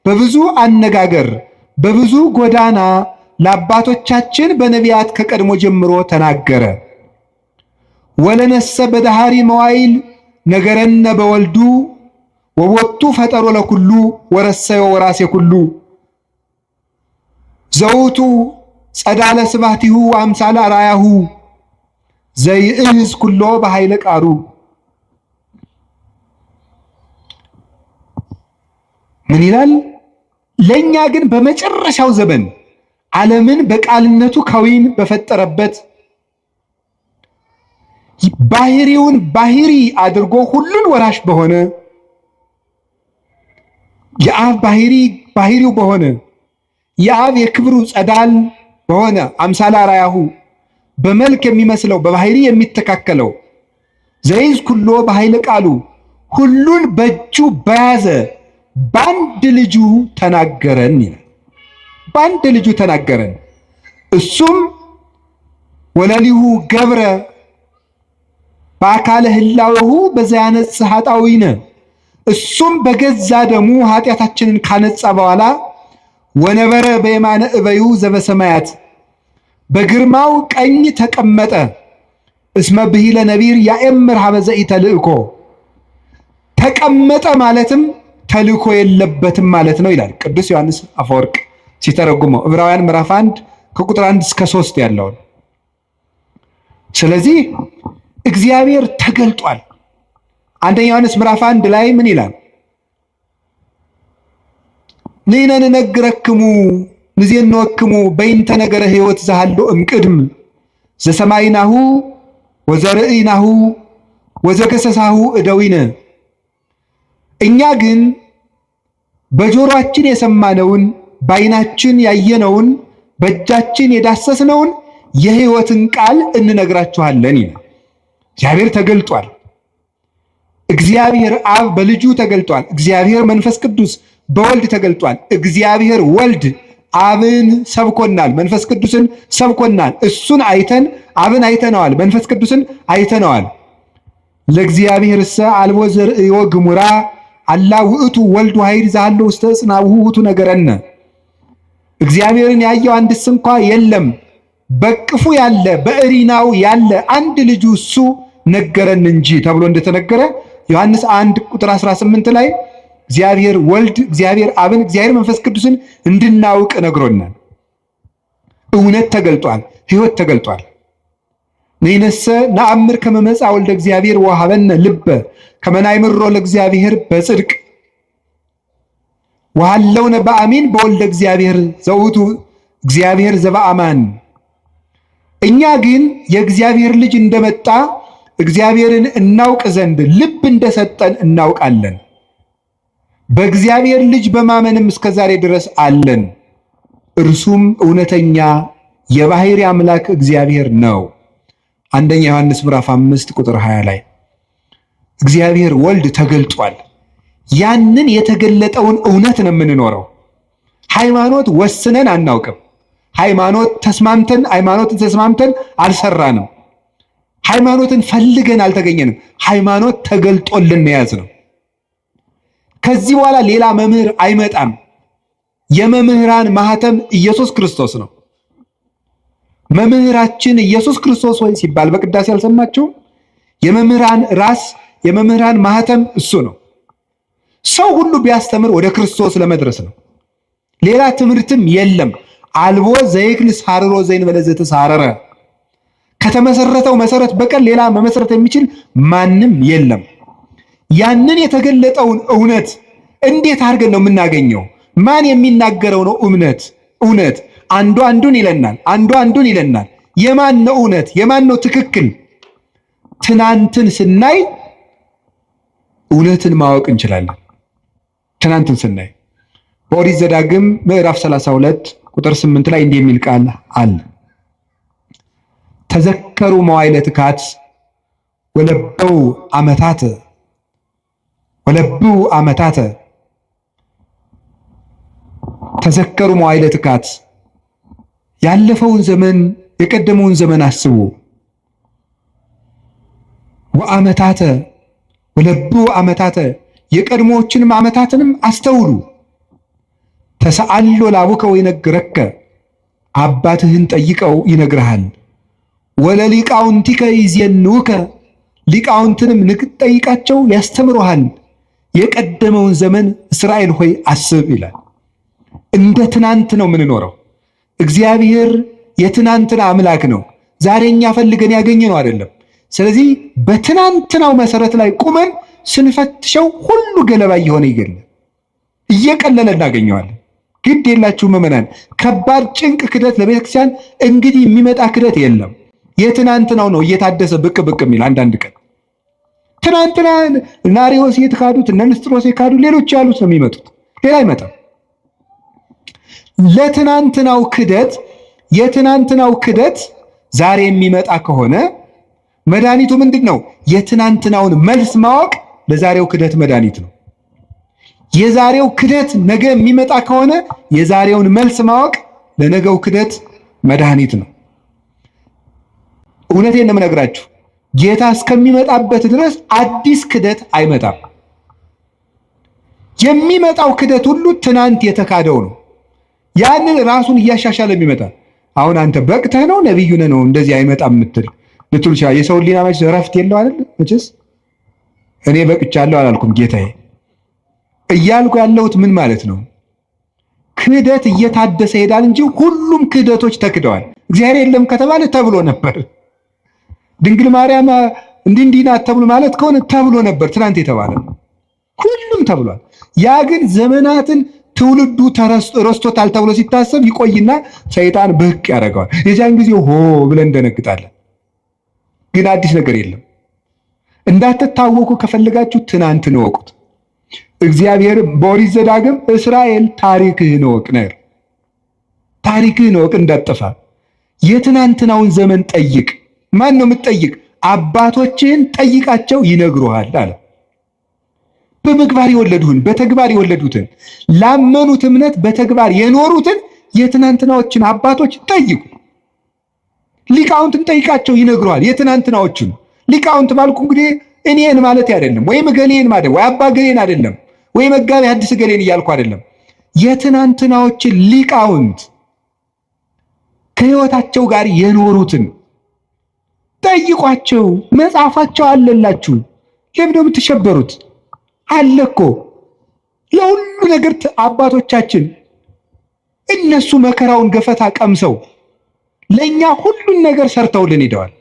በብዙ አነጋገር፣ በብዙ ጎዳና ለአባቶቻችን በነቢያት ከቀድሞ ጀምሮ ተናገረ። ወለነሰ በዳሃሪ መዋይል ነገረነ በወልዱ ወወቱ ፈጠሮ ለኩሉ ወረሰዮ ወራሴ ኩሉ ዘውቱ ጸዳለ ስባቲሁ አምሳለ አራያሁ ዘይእዝ ኩሎ በኃይለ ቃሩ። ምን ይላል? ለኛ ግን በመጨረሻው ዘመን ዓለምን በቃልነቱ ከዊን በፈጠረበት ባህሪውን ባህሪ አድርጎ ሁሉን ወራሽ በሆነ የአብ ባህሪ ባህሪው በሆነ የአብ የክብሩ ጸዳል በሆነ አምሳለ አራያሁ በመልክ የሚመስለው በባህሪ የሚተካከለው ዘይዝ ኩሎ በኃይለ ቃሉ ሁሉን በእጁ በያዘ በአንድ ልጁ ተናገረን ይላል። በአንድ ልጁ ተናገረን። እሱም ወለሊሁ ገብረ በአካለ ህላዌሁ በዘያነጽ ኃጣዊነ። እሱም በገዛ ደሙ ኃጢአታችንን ካነጻ በኋላ ወነበረ በየማነ እበዩ ዘበሰማያት በግርማው ቀኝ ተቀመጠ። እስመ ብሂለ ነቢር ያእምር ሀበ ዘኢተልእኮ። ተቀመጠ ማለትም ተልእኮ የለበትም ማለት ነው ይላል ቅዱስ ዮሐንስ አፈወርቅ ሲተረጉመው ዕብራውያን ምዕራፍ 1 ከቁጥር 1 እስከ 3 ያለውን። ስለዚህ እግዚአብሔር ተገልጧል። አንደኛ ዮሐንስ ምዕራፍ 1 ላይ ምን ይላል? ንሕነ ንነግረክሙ ንዜንወክሙ በይንተ ነገረ ሕይወት ዘሃሎ እምቅድም ዘሰማይናሁ ወዘርእይናሁ ወዘገሰሳሁ እደዊነ። እኛ ግን በጆሮአችን የሰማነውን በዓይናችን ያየነውን በእጃችን የዳሰስነውን የሕይወትን ቃል እንነግራችኋለን ይላል። እግዚአብሔር ተገልጧል። እግዚአብሔር አብ በልጁ ተገልጧል። እግዚአብሔር መንፈስ ቅዱስ በወልድ ተገልጧል። እግዚአብሔር ወልድ አብን ሰብኮናል፣ መንፈስ ቅዱስን ሰብኮናል። እሱን አይተን አብን አይተነዋል፣ መንፈስ ቅዱስን አይተነዋል። ለእግዚአብሔር እሰ አልቦ ዘርእዮ ግሙራ አላ ውእቱ ወልድ ዋሕድ ዘሃሎ ውስተ ጽናሁ ውእቱ ነገረነ። እግዚአብሔርን ያየው አንድስ እንኳ የለም፣ በቅፉ ያለ በእሪናው ያለ አንድ ልጁ እሱ ነገረን እንጂ ተብሎ እንደተነገረ ዮሐንስ 1 ቁጥር 18 ላይ እግዚአብሔር ወልድ እግዚአብሔር አብን እግዚአብሔር መንፈስ ቅዱስን እንድናውቅ ነግሮናል። እውነት ተገልጧል፣ ሕይወት ተገልጧል። ነይነሰ ነአምር ከመ መጽአ ወልደ እግዚአብሔር ወሀበነ ልበ ከመ ናይምሮ ለእግዚአብሔር በጽድቅ ወሀለውነ በአሚን በወልደ እግዚአብሔር ዘውቱ እግዚአብሔር ዘበአማን። እኛ ግን የእግዚአብሔር ልጅ እንደመጣ እግዚአብሔርን እናውቅ ዘንድ ልብ እንደሰጠን እናውቃለን። በእግዚአብሔር ልጅ በማመንም እስከ ዛሬ ድረስ አለን። እርሱም እውነተኛ የባሕርይ አምላክ እግዚአብሔር ነው። አንደኛ ዮሐንስ ምዕራፍ 5 ቁጥር 20 ላይ እግዚአብሔር ወልድ ተገልጧል። ያንን የተገለጠውን እውነት ነው የምንኖረው። ሃይማኖት ወስነን አናውቅም። ሃይማኖትን ተስማምተን አልሰራንም። ሃይማኖትን ፈልገን አልተገኘንም። ሃይማኖት ተገልጦልን ያዝ ነው። ከዚህ በኋላ ሌላ መምህር አይመጣም። የመምህራን ማህተም ኢየሱስ ክርስቶስ ነው። መምህራችን ኢየሱስ ክርስቶስ ሆይ ሲባል በቅዳሴ አልሰማችሁም? የመምህራን ራስ የመምህራን ማህተም እሱ ነው። ሰው ሁሉ ቢያስተምር ወደ ክርስቶስ ለመድረስ ነው። ሌላ ትምህርትም የለም። አልቦ ዘይክል ሳርሮ ዘይንበለ ዘተሳረረ፣ ከተመሰረተው መሰረት በቀር ሌላ መመሰረት የሚችል ማንም የለም። ያንን የተገለጠውን እውነት እንዴት አድርገን ነው የምናገኘው? ማን የሚናገረው ነው እውነት? አንዱ አንዱን ይለናል፣ አንዱ አንዱን ይለናል። የማን ነው እውነት? የማን ነው ትክክል? ትናንትን ስናይ እውነትን ማወቅ እንችላለን። ትናንትን ስናይ በኦሪት ዘዳግም ምዕራፍ 32 ቁጥር 8 ላይ እንዲህ የሚል ቃል አለ። ተዘከሩ መዋዕለ ትካት ወለብው ዓመታተ ተዘከሩ መዋዕለ ትካት፣ ያለፈውን ዘመን የቀደመውን ዘመን አስቡ። ወዓመታተ ወለብው ዓመታተ፣ የቀድሞዎችንም ዓመታትንም አስተውሉ። ተሰአሎ ላቡከ ወይነግረከ፣ አባትህን ጠይቀው ይነግርሃል። ወለሊቃውንቲከ ይዜንውከ፣ ሊቃውንትንም ጠይቃቸው ያስተምሩሃል። የቀደመውን ዘመን እስራኤል ሆይ አስብ ይላል። እንደ ትናንት ነው የምንኖረው። እግዚአብሔር የትናንትና አምላክ ነው። ዛሬ እኛ ፈልገን ያገኘነው አይደለም። ስለዚህ በትናንትናው መሰረት ላይ ቁመን ስንፈትሸው ሁሉ ገለባ እየሆነ እየቀለለ እናገኘዋለን። ግድ የላችሁ ምዕመናን፣ ከባድ ጭንቅ ክደት ለቤተክርስቲያን እንግዲህ የሚመጣ ክደት የለም። የትናንትናው ነው እየታደሰ ብቅ የሚል አንዳንድ ቀን ትናንትና ናሪዎስ የተካዱት እነ ንስጥሮስ የካዱ ሌሎች ያሉት ነው የሚመጡት። ሌላ አይመጣም። ለትናንትናው ክደት የትናንትናው ክደት ዛሬ የሚመጣ ከሆነ መድኃኒቱ ምንድን ነው? የትናንትናውን መልስ ማወቅ ለዛሬው ክደት መድኃኒት ነው። የዛሬው ክደት ነገ የሚመጣ ከሆነ የዛሬውን መልስ ማወቅ ለነገው ክደት መድኃኒት ነው። እውነቴን ነው የምነግራችሁ። ጌታ እስከሚመጣበት ድረስ አዲስ ክደት አይመጣም። የሚመጣው ክደት ሁሉ ትናንት የተካደው ነው። ያንን ራሱን እያሻሻለ የሚመጣ አሁን አንተ በቅተህ ነው ነቢዩ ነህ ነው እንደዚህ አይመጣም የምትል ልትሉ ይችላል። የሰው ሊና መች እረፍት የለው አይደል? መቼስ እኔ በቅቻለሁ አላልኩም ጌታዬ። እያልኩ ያለሁት ምን ማለት ነው? ክህደት እየታደሰ ይሄዳል እንጂ ሁሉም ክህደቶች ተክደዋል። እግዚአብሔር የለም ከተባለ ተብሎ ነበር። ድንግል ማርያም እንዲህ ናት ተብሎ ማለት ከሆነ ተብሎ ነበር። ትናንት የተባለ ሁሉም ተብሏል። ያ ግን ዘመናትን ትውልዱ ረስቶታል ተብሎ ሲታሰብ ይቆይና ሰይጣን ብቅ ያደርገዋል። የዚያን ጊዜ ሆ ብለን እንደነግጣለን። ግን አዲስ ነገር የለም። እንዳትታወቁ ከፈለጋችሁ ትናንትን እወቁት። እግዚአብሔር በኦሪት ዘዳግም እስራኤል ታሪክህን እወቅ ነር። ታሪክህን እወቅ እንዳትጠፋ። የትናንትናውን ዘመን ጠይቅ። ማን ነው የምትጠይቅ? አባቶችህን ጠይቃቸው ይነግሩሃል አለ። በምግባር የወለዱትን በተግባር የወለዱትን ላመኑት እምነት በተግባር የኖሩትን የትናንትናዎችን አባቶች ጠይቁ። ሊቃውንትን ጠይቃቸው ይነግሯል። የትናንትናዎችን ሊቃውንት ባልኩ እንግዲህ እኔን ማለት አይደለም፣ ወይም ገሌን ማለት ወይ አባ ገሌን አይደለም፣ ወይ መጋቢ ሐዲስ ገሌን እያልኩ አይደለም። የትናንትናዎችን ሊቃውንት ከሕይወታቸው ጋር የኖሩትን ጠይቋቸው። መጽሐፋቸው አለላችሁ። ለምን ነው የምትሸበሩት? አለ እኮ ለሁሉ ነገር አባቶቻችን እነሱ መከራውን ገፈታ ቀምሰው ለኛ ሁሉን ነገር ሰርተውልን ሄደዋል።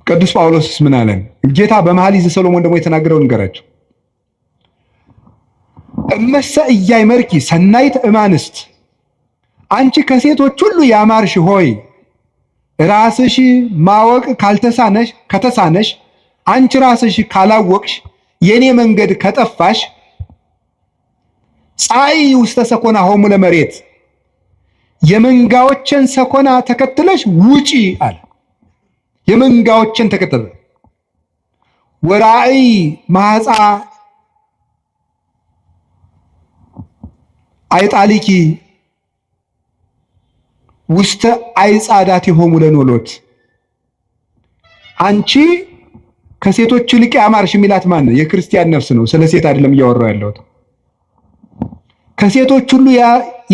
ቅዱስ ጳውሎስስ ምን አለን? ጌታ በመኃልየ ዘሰሎሞን ደግሞ የተናገረውን ንገራቸው። እመሰ ኢያእመርኪ ሰናይት እማንስት፣ አንቺ ከሴቶች ሁሉ ያማርሽ ሆይ ራስሽ ማወቅ ከተሳነሽ አንቺ ራስሽ ካላወቅሽ የኔ መንገድ ከጠፋሽ ፀይ ውስተ ሰኮና ሆሙ ለመሬት፣ የመንጋዎችን ሰኮና ተከትለሽ ውጪ አለ። የመንጋዎችን ተከተለ። ወራእይ ማፃ አይጣሊኪ ውስተ አይጻዳት የሆሙ ለኖሎት፣ አንቺ ከሴቶች ይልቅ ያማርሽ የሚላት ማን ነው? የክርስቲያን ነፍስ ነው። ስለ ሴት አይደለም እያወራሁ ያለሁት። ከሴቶች ሁሉ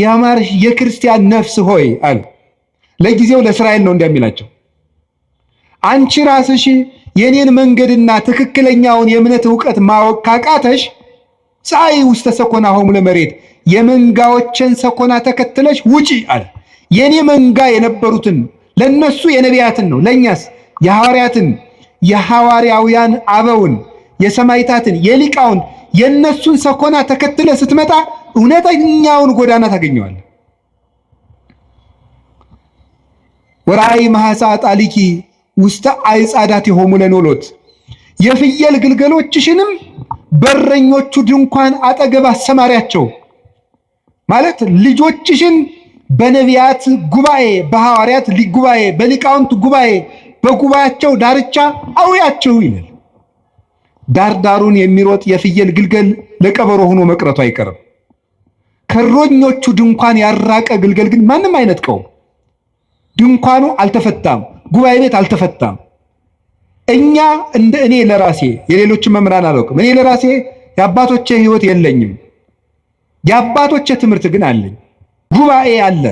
ያማርሽ የክርስቲያን ነፍስ ሆይ አለ። ለጊዜው ለእስራኤል ነው እንደሚላቸው። አንቺ ራስሽ የኔን መንገድና ትክክለኛውን የእምነት ዕውቀት ማወቅ ካቃተሽ ፀይ ውስተ ሰኮና ሆሙ ለመሬት፣ የመንጋዎችን ሰኮና ተከትለሽ ውጪ አለ። የኔ መንጋ የነበሩትን ለነሱ የነቢያትን ነው፣ ለኛስ የሐዋርያትን የሐዋርያውያን አበውን የሰማይታትን የሊቃውን የነሱን ሰኮና ተከትለ ስትመጣ እውነተኛውን ጎዳና ታገኘዋለህ። ወራእይ ማሐሳ ጣሊኪ ውስተ አይጻዳት የሆሙ ለኖሎት፣ የፍየል ግልገሎችሽንም በረኞቹ ድንኳን አጠገብ አሰማሪያቸው ማለት ልጆችሽን በነቢያት ጉባኤ፣ በሐዋርያት ጉባኤ፣ በሊቃውንት ጉባኤ፣ በጉባኤያቸው ዳርቻ አውያቸው ይላል። ዳርዳሩን የሚሮጥ የፍየል ግልገል ለቀበሮ ሆኖ መቅረቱ አይቀርም። ከእረኞቹ ድንኳን ያራቀ ግልገል ግን ማንም አይነጥቀውም። ድንኳኑ አልተፈታም፣ ጉባኤ ቤት አልተፈታም። እኛ እንደ እኔ ለራሴ የሌሎችን መምህራን አላውቅም። እኔ ለራሴ የአባቶቼ ሕይወት የለኝም፣ የአባቶቼ ትምህርት ግን አለኝ። ጉባኤ አለ፣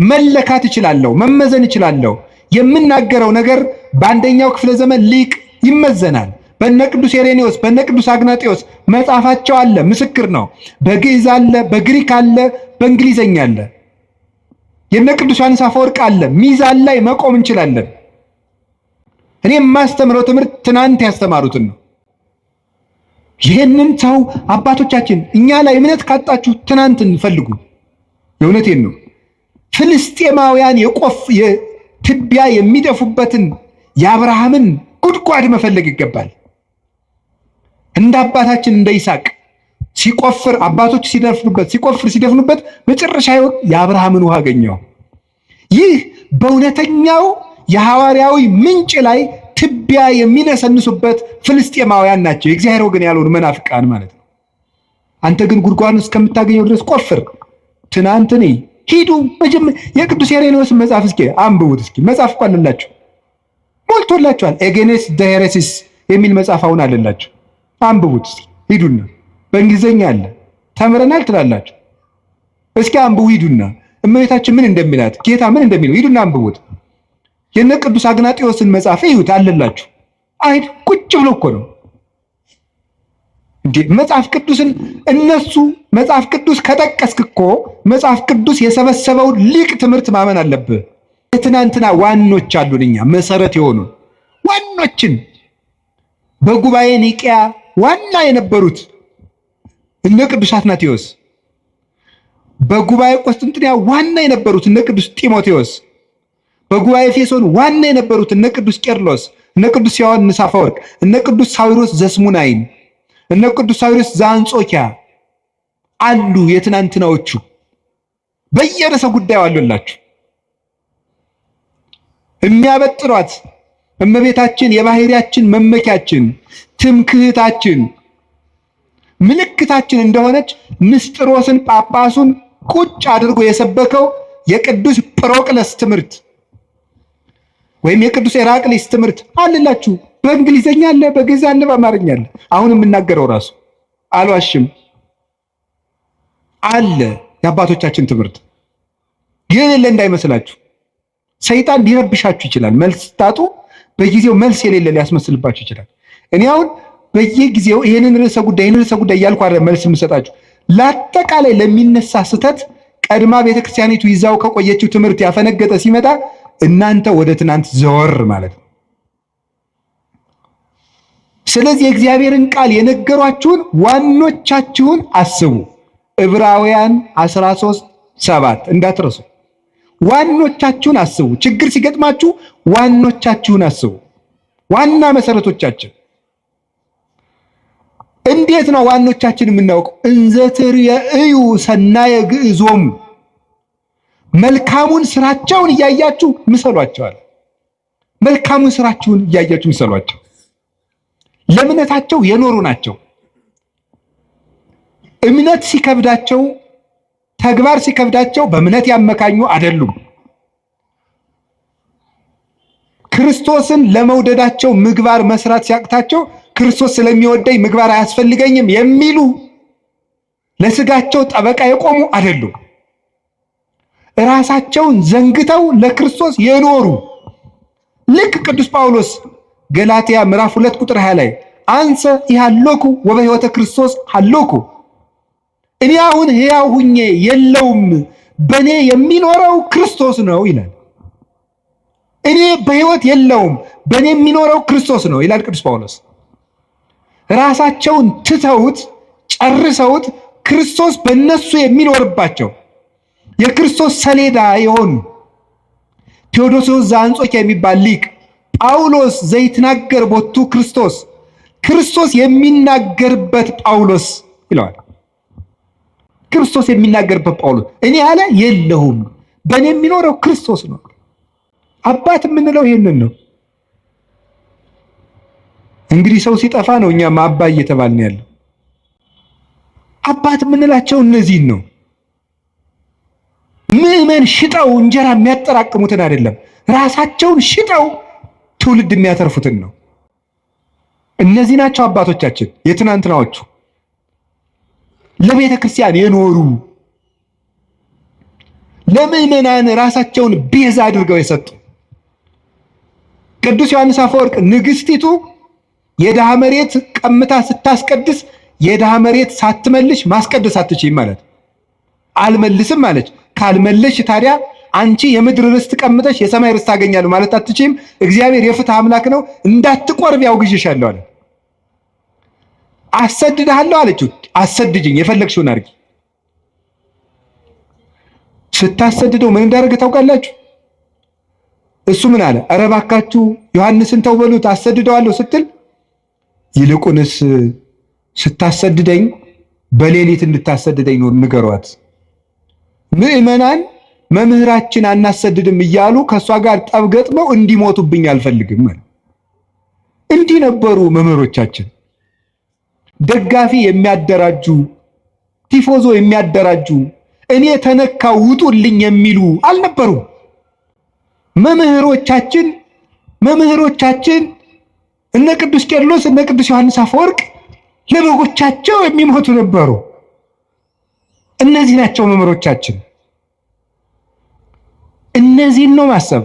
መለካት እችላለሁ፣ መመዘን እችላለሁ። የምናገረው ነገር በአንደኛው ክፍለ ዘመን ሊቅ ይመዘናል። በነ ቅዱስ ሄሬኔዎስ በነ ቅዱስ አግናጤዎስ መጽሐፋቸው አለ፣ ምስክር ነው። በግዕዝ አለ፣ በግሪክ አለ፣ በእንግሊዘኛ አለ። የነ ቅዱስ ዮሐንስ አፈወርቅ አለ። ሚዛን ላይ መቆም እንችላለን። እኔ የማስተምረው ትምህርት ትናንት ያስተማሩትን ነው። ይህንን ሰው አባቶቻችን እኛ ላይ እምነት ካጣችሁ ትናንትን ፈልጉ። የእውነቴን ነው። ፍልስጤማውያን ትቢያ የሚደፉበትን የአብርሃምን ጉድጓድ መፈለግ ይገባል። እንደ አባታችን እንደ ይስሐቅ ሲቆፍር አባቶች ሲደፍኑበት መጨረሻ የአብርሃምን ውሃ አገኘው። ይህ በእውነተኛው የሐዋርያዊ ምንጭ ላይ ትቢያ የሚነሰንሱበት ፍልስጤማውያን ናቸው። የእግዚአብሔር ወገን ያልሆኑ መናፍቃን ማለት ነው። አንተ ግን ጉድጓድን እስከምታገኘው ድረስ ቆፍር። ትናንት ሂዱ። የቅዱስ ሄሬኔዎስን መጽሐፍ እስኪ አንብቡት። እስኪ መጽሐፍ እኮ አለላችሁ፣ ሞልቶላችኋል። ኤጌኔስ ዳይሬሲስ የሚል መጽሐፍ አሁን አለላችሁ። አንብቡት እስኪ ሂዱና። በእንግሊዘኛ አለ፣ ተምረናል ትላላችሁ። እስኪ አንብቡ ሂዱና። እመቤታችን ምን እንደሚላት ጌታ ምን እንደሚለው ሂዱና አንብቡት። የነ ቅዱስ አግናጤዎስን መጽሐፍ ይሁት አለላችሁ። አይ ቁጭ ብሎ እኮ ነው እንዴ መጽሐፍ ቅዱስን እነሱ መጽሐፍ ቅዱስ ከጠቀስክ እኮ መጽሐፍ ቅዱስ የሰበሰበው ሊቅ ትምህርት ማመን አለብህ። የትናንትና ዋኖች አሉን እኛ መሰረት የሆኑ ዋኖችን በጉባኤ ኒቂያ ዋና የነበሩት እነ ቅዱስ አትናቴዎስ፣ በጉባኤ ቆስጥንጥንያ ዋና የነበሩት እነ ቅዱስ ጢሞቴዎስ፣ በጉባኤ ኤፌሶን ዋና የነበሩት እነ ቅዱስ ቄርሎስ፣ እነ ቅዱስ ዮሐንስ አፈወርቅ፣ እነ ቅዱስ ሳዊሮስ ዘስሙናይን፣ እነ ቅዱስ ሳዊሮስ ዘአንጾኪያ አሉ። የትናንትናዎቹ በየርዕሰ ጉዳዩ አሉላችሁ። የሚያበጥሯት እመቤታችን የባህሪያችን መመኪያችን፣ ትምክህታችን፣ ምልክታችን እንደሆነች ንስጥሮስን ጳጳሱን ቁጭ አድርጎ የሰበከው የቅዱስ ጵሮቅለስ ትምህርት ወይም የቅዱስ ኤራቅሊስ ትምህርት አለላችሁ። በእንግሊዘኛ አለ፣ በግዕዝ አለ፣ በአማርኛ አለ። አሁን የምናገረው ራሱ አልዋሽም አለ። የአባቶቻችን ትምህርት ግን የሌለ እንዳይመስላችሁ። ሰይጣን ሊረብሻችሁ ይችላል። መልስ ታጡ በጊዜው መልስ የሌለ ሊያስመስልባችሁ ይችላል። እኔ አሁን በየጊዜው ይህንን ርዕሰ ጉዳይ እያልኩ አይደለም መልስ የምሰጣችሁ። ለአጠቃላይ ለሚነሳ ስህተት ቀድማ ቤተክርስቲያኒቱ ይዛው ከቆየችው ትምህርት ያፈነገጠ ሲመጣ እናንተ ወደ ትናንት ዘወር ማለት ነው። ስለዚህ የእግዚአብሔርን ቃል የነገሯችሁን ዋኖቻችሁን አስቡ። ዕብራውያን 13:7 እንዳትረሱ። ዋኖቻችሁን አስቡ። ችግር ሲገጥማችሁ ዋኖቻችሁን አስቡ። ዋና መሰረቶቻችን እንዴት ነው ዋኖቻችን የምናውቀው? እንዘትርእዩ ሰናየ ግዕዞሙ፣ መልካሙን ስራቸውን እያያችሁ ምሰሏቸዋል። መልካሙን ስራቸውን እያያችሁ ምሰሏቸው። ለእምነታቸው የኖሩ ናቸው። እምነት ሲከብዳቸው፣ ተግባር ሲከብዳቸው በእምነት ያመካኙ አይደሉም። ክርስቶስን ለመውደዳቸው ምግባር መስራት ሲያቅታቸው ክርስቶስ ስለሚወደኝ ምግባር አያስፈልገኝም የሚሉ ለስጋቸው ጠበቃ የቆሙ አይደሉም። ራሳቸውን ዘንግተው ለክርስቶስ የኖሩ ልክ ቅዱስ ጳውሎስ ገላትያ ምዕራፍ 2 ቁጥር 20 ላይ አንሰ ይሃሎኩ ወበሕይወተ ክርስቶስ ሃሎኩ፣ እኔ አሁን ሕያው ሁኜ የለውም በእኔ የሚኖረው ክርስቶስ ነው ይላል። እኔ በሕይወት የለውም በእኔ የሚኖረው ክርስቶስ ነው ይላል ቅዱስ ጳውሎስ። ራሳቸውን ትተውት ጨርሰውት ክርስቶስ በእነሱ የሚኖርባቸው የክርስቶስ ሰሌዳ የሆኑ ቴዎዶስዮስ ዘአንጾኪያ የሚባል ሊቅ ጳውሎስ ዘይትናገር ቦቱ ክርስቶስ፣ ክርስቶስ የሚናገርበት ጳውሎስ ይለዋል። ክርስቶስ የሚናገርበት ጳውሎስ እኔ ያለ የለሁም በእኔ የሚኖረው ክርስቶስ ነው። አባት የምንለው ይህንን ነው። እንግዲህ ሰው ሲጠፋ ነው እኛም አባ እየተባልን ያለው። አባት የምንላቸው እነዚህን ነው። ምዕመን ሽጠው እንጀራ የሚያጠራቅሙትን አይደለም፣ ራሳቸውን ሽጠው ትውልድ የሚያተርፉትን ነው። እነዚህ ናቸው አባቶቻችን የትናንትናዎቹ፣ ለቤተ ክርስቲያን የኖሩ ለምዕመናን ራሳቸውን ቤዛ አድርገው የሰጡ። ቅዱስ ዮሐንስ አፈወርቅ ንግስቲቱ የድሃ መሬት ቀምታ ስታስቀድስ የድሃ መሬት ሳትመልሽ ማስቀደስ አትችይም ማለት አልመልስም አለች። ካልመለሽ ታዲያ አንቺ የምድር ርስት ቀምተሽ የሰማይ ርስት ታገኛለህ ማለት አትችይም። እግዚአብሔር የፍትህ አምላክ ነው፣ እንዳትቆርብ ያውግዥሻለሁ አለ። አሰድድሃለሁ አለችው። አሰድጅኝ፣ የፈለግሽውን አድርጊ። ስታሰድደው ምን እንዳደረገ ታውቃላችሁ? እሱ ምን አለ? ኧረ እባካችሁ ዮሐንስን ተው በሉት አሰድደዋለሁ ስትል፣ ይልቁንስ ስታሰድደኝ በሌሊት እንድታሰድደኝ ነው ንገሯት። ምዕመናን መምህራችን አናሰድድም እያሉ ከእሷ ጋር ጠብ ገጥመው እንዲሞቱብኝ አልፈልግም። እንዲህ ነበሩ መምህሮቻችን። ደጋፊ የሚያደራጁ፣ ቲፎዞ የሚያደራጁ፣ እኔ ተነካው ውጡልኝ የሚሉ አልነበሩም። መምህሮቻችን እነ ቅዱስ ቄርሎስ እነ ቅዱስ ዮሐንስ አፈወርቅ ለበጎቻቸው የሚሞቱ ነበሩ። እነዚህ ናቸው መምህሮቻችን። እነዚህን ነው ማሰብ።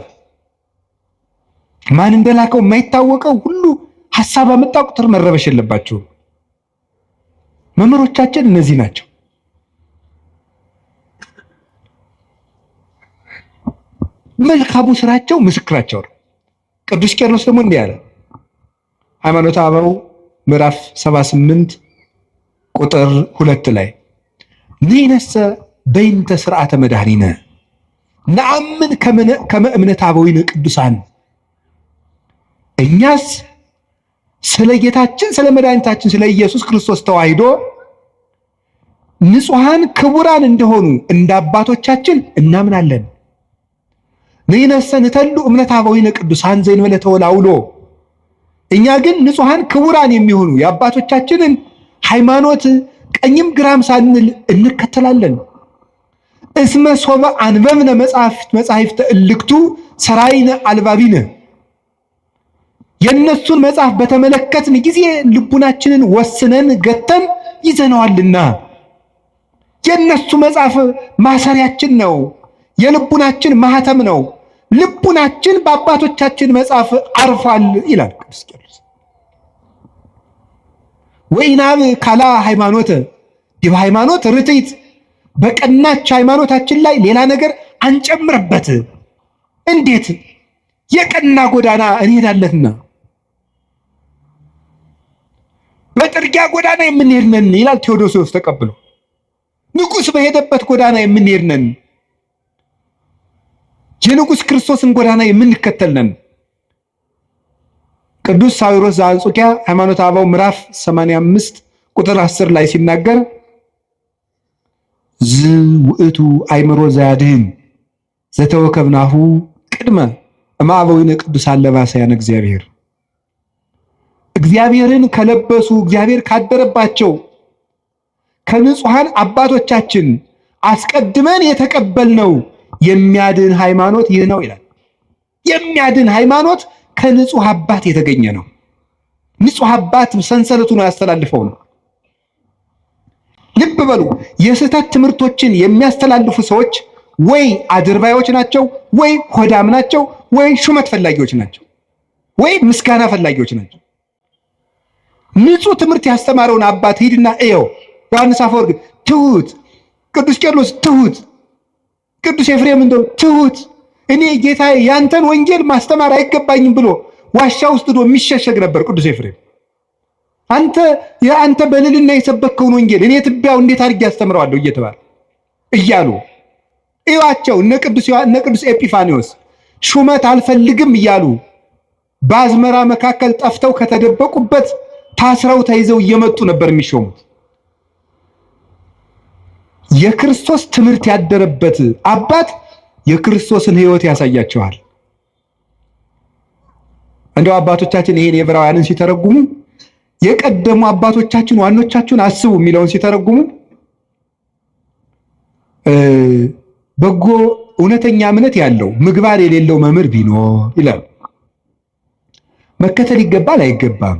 ማን እንደላከው የማይታወቀው ሁሉ ሐሳብ አመጣ ቁጥር መረበሽ የለባቸው። መምህሮቻችን እነዚህ ናቸው። መልካሙ ስራቸው ምስክራቸው ነው። ቅዱስ ቄርሎስ ደግሞ እንዲህ አለ። ሃይማኖተ አበው ምዕራፍ 78 ቁጥር 2 ላይ ንሕነሰ በይንተ ስርዓተ መድኃኒነ ነአምን ከመ እምነተ አበዊነ ቅዱሳን፣ እኛስ ስለ ጌታችን ስለ መድኃኒታችን ስለ ኢየሱስ ክርስቶስ ተዋሕዶ ንጹሐን ክቡራን እንደሆኑ እንደ አባቶቻችን እናምናለን። ንሕነሰ ንተሉ እምነት አበዊነ ቅዱሳን ዘእንበለ ተወላውሎ። እኛ ግን ንጹሐን ክቡራን የሚሆኑ የአባቶቻችንን ሃይማኖት ቀኝም ግራም ሳንል እንከተላለን። እስመ ሶበ አንበብነ መጻሕፍተ እልክቱ ሰራይነ አልባቢነ። የእነሱን መጽሐፍ በተመለከትን ጊዜ ልቡናችንን ወስነን ገተን ይዘነዋልና። የእነሱ መጽሐፍ ማሰሪያችን ነው፣ የልቡናችን ማህተም ነው። ልቡናችን በአባቶቻችን መጽሐፍ አርፏል ይላል ቅዱስ ቄርሎስ። ወኢናብ ካላ ሃይማኖት ዲበ ሃይማኖት ርትዕት፣ በቀናች ሃይማኖታችን ላይ ሌላ ነገር አንጨምርበት። እንዴት? የቀና ጎዳና እንሄዳለንና በጥርጊያ ጎዳና የምንሄድ ነን ይላል ቴዎዶሲዎስ ተቀብሎ። ንጉሥ በሄደበት ጎዳና የምንሄድ ነን፣ የንጉሥ ክርስቶስን ጎዳና የምንከተል ነን። ቅዱስ ሳዊሮስ ዘአንጾኪያ ሃይማኖተ አበው ምዕራፍ 85 ቁጥር 10 ላይ ሲናገር ዝውእቱ አእምሮ ዘያድኅን ዘተወከብናሁ ቅድመ እምአበዊነ ቅዱሳን ለባሰያነ እግዚአብሔር። እግዚአብሔርን ከለበሱ እግዚአብሔር ካደረባቸው ከንጹሐን አባቶቻችን አስቀድመን የተቀበልነው የሚያድን ሃይማኖት ይህ ነው ይላል። የሚያድን ሃይማኖት ከንጹሕ አባት የተገኘ ነው። ንጹሕ አባት ሰንሰለቱን ያስተላልፈው ነው። ልብ በሉ፣ የስህተት ትምህርቶችን የሚያስተላልፉ ሰዎች ወይ አድርባዮች ናቸው፣ ወይ ሆዳም ናቸው፣ ወይ ሹመት ፈላጊዎች ናቸው፣ ወይ ምስጋና ፈላጊዎች ናቸው። ንጹሕ ትምህርት ያስተማረውን አባት ሂድና እየው። ዮሐንስ አፈወርቅ ትሁት፣ ቅዱስ ቄርሎስ ትሁት፣ ቅዱስ ኤፍሬም እንደው ትሁት፣ እኔ ጌታዬ ያንተን ወንጌል ማስተማር አይገባኝም ብሎ ዋሻ ውስጥ ዶ የሚሸሸግ ነበር ቅዱስ ኤፍሬም። አንተ በልልና የሰበከውን ወንጌል እኔ ትቢያው እንዴት አድርጌ ያስተምረዋለሁ እየተባለ እያሉ እዩዋቸው። እነ ቅዱስ ኤጲፋኒዎስ ሹመት አልፈልግም እያሉ በአዝመራ መካከል ጠፍተው ከተደበቁበት ታስረው ተይዘው እየመጡ ነበር የሚሾሙት። የክርስቶስ ትምህርት ያደረበት አባት የክርስቶስን ሕይወት ያሳያቸዋል። እንደው አባቶቻችን ይሄን የዕብራውያንን ሲተረጉሙ የቀደሙ አባቶቻችን ዋኖቻችሁን አስቡ የሚለውን ሲተረጉሙ በጎ እውነተኛ እምነት ያለው ምግባር የሌለው መምህር ቢኖር ይላል። መከተል ይገባል አይገባም?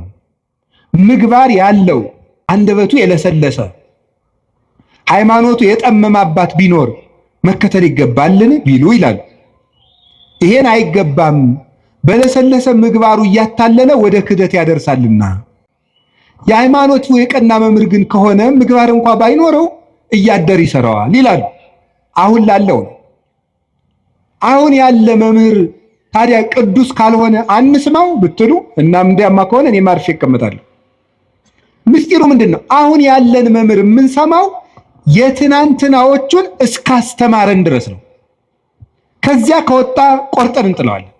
ምግባር ያለው አንደበቱ የለሰለሰ ሃይማኖቱ የጠመመ አባት ቢኖር መከተል ይገባልን ቢሉ ይላል። ይሄን አይገባም፣ በለሰለሰ ምግባሩ እያታለለ ወደ ክህደት ያደርሳልና። የሃይማኖቱ የቀና መምህር ግን ከሆነ ምግባር እንኳ ባይኖረው እያደር ይሰራዋል ይላሉ። አሁን ላለው አሁን ያለ መምህር ታዲያ ቅዱስ ካልሆነ አንስማው ብትሉ እናም እንዲያማ ከሆነ እኔ ማርፌ እቀመጣለሁ። ምስጢሩ ምንድነው? አሁን ያለን መምህር የምንሰማው የትናንትናዎቹን እስካስተማረን ድረስ ነው። ከዚያ ከወጣ ቆርጠን እንጥለዋለን።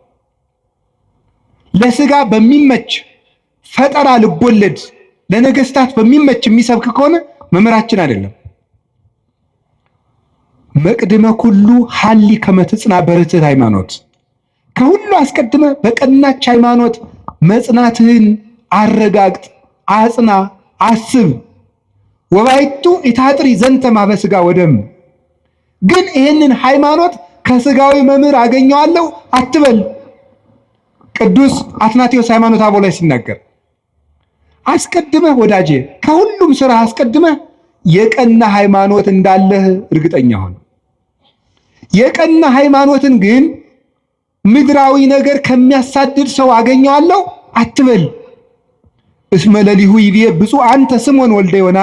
ለስጋ በሚመች ፈጠራ ልቦለድ ለነገስታት በሚመች የሚሰብክ ከሆነ መምህራችን አይደለም። መቅድመ ኩሉ ሀሊ ከመትጽና በርትዕት ሃይማኖት፣ ከሁሉ አስቀድመ በቀናች ሃይማኖት መጽናትህን አረጋግጥ፣ አጽና፣ አስብ። ወባይቱ ኢታጥሪ ዘንተ ማበስጋ ወደም። ግን ይህንን ሃይማኖት ከስጋዊ መምህር አገኘዋለሁ አትበል። ቅዱስ አትናቴዎስ ሃይማኖተ አበው ላይ ሲናገር አስቀድመህ ወዳጄ ከሁሉም ስራ አስቀድመህ የቀና ሃይማኖት እንዳለህ እርግጠኛ ሆን። የቀና ሃይማኖትን ግን ምድራዊ ነገር ከሚያሳድድ ሰው አገኘዋለሁ አትበል። እስመ ለሊሁ ይቤ ብፁዕ አንተ ስምዖን ወልደ ዮና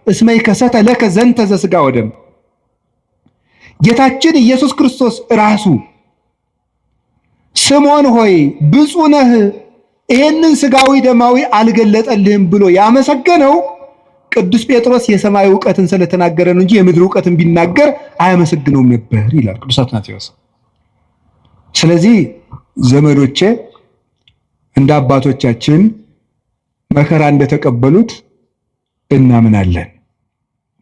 እስመ ይከሰተ ለከ ዘንተ ዘሥጋ ወደም። ጌታችን ኢየሱስ ክርስቶስ ራሱ ስምዖን ሆይ ብፁዕ ነህ ይህንን ስጋዊ ደማዊ አልገለጠልህም ብሎ ያመሰገነው ቅዱስ ጴጥሮስ የሰማይ ዕውቀትን ስለተናገረ ነው እንጂ የምድር ዕውቀትን ቢናገር አያመሰግነውም ነበር ይላል ቅዱስ አትናቴዎስ። ስለዚህ ዘመዶቼ እንደ አባቶቻችን መከራ እንደተቀበሉት እናምናለን።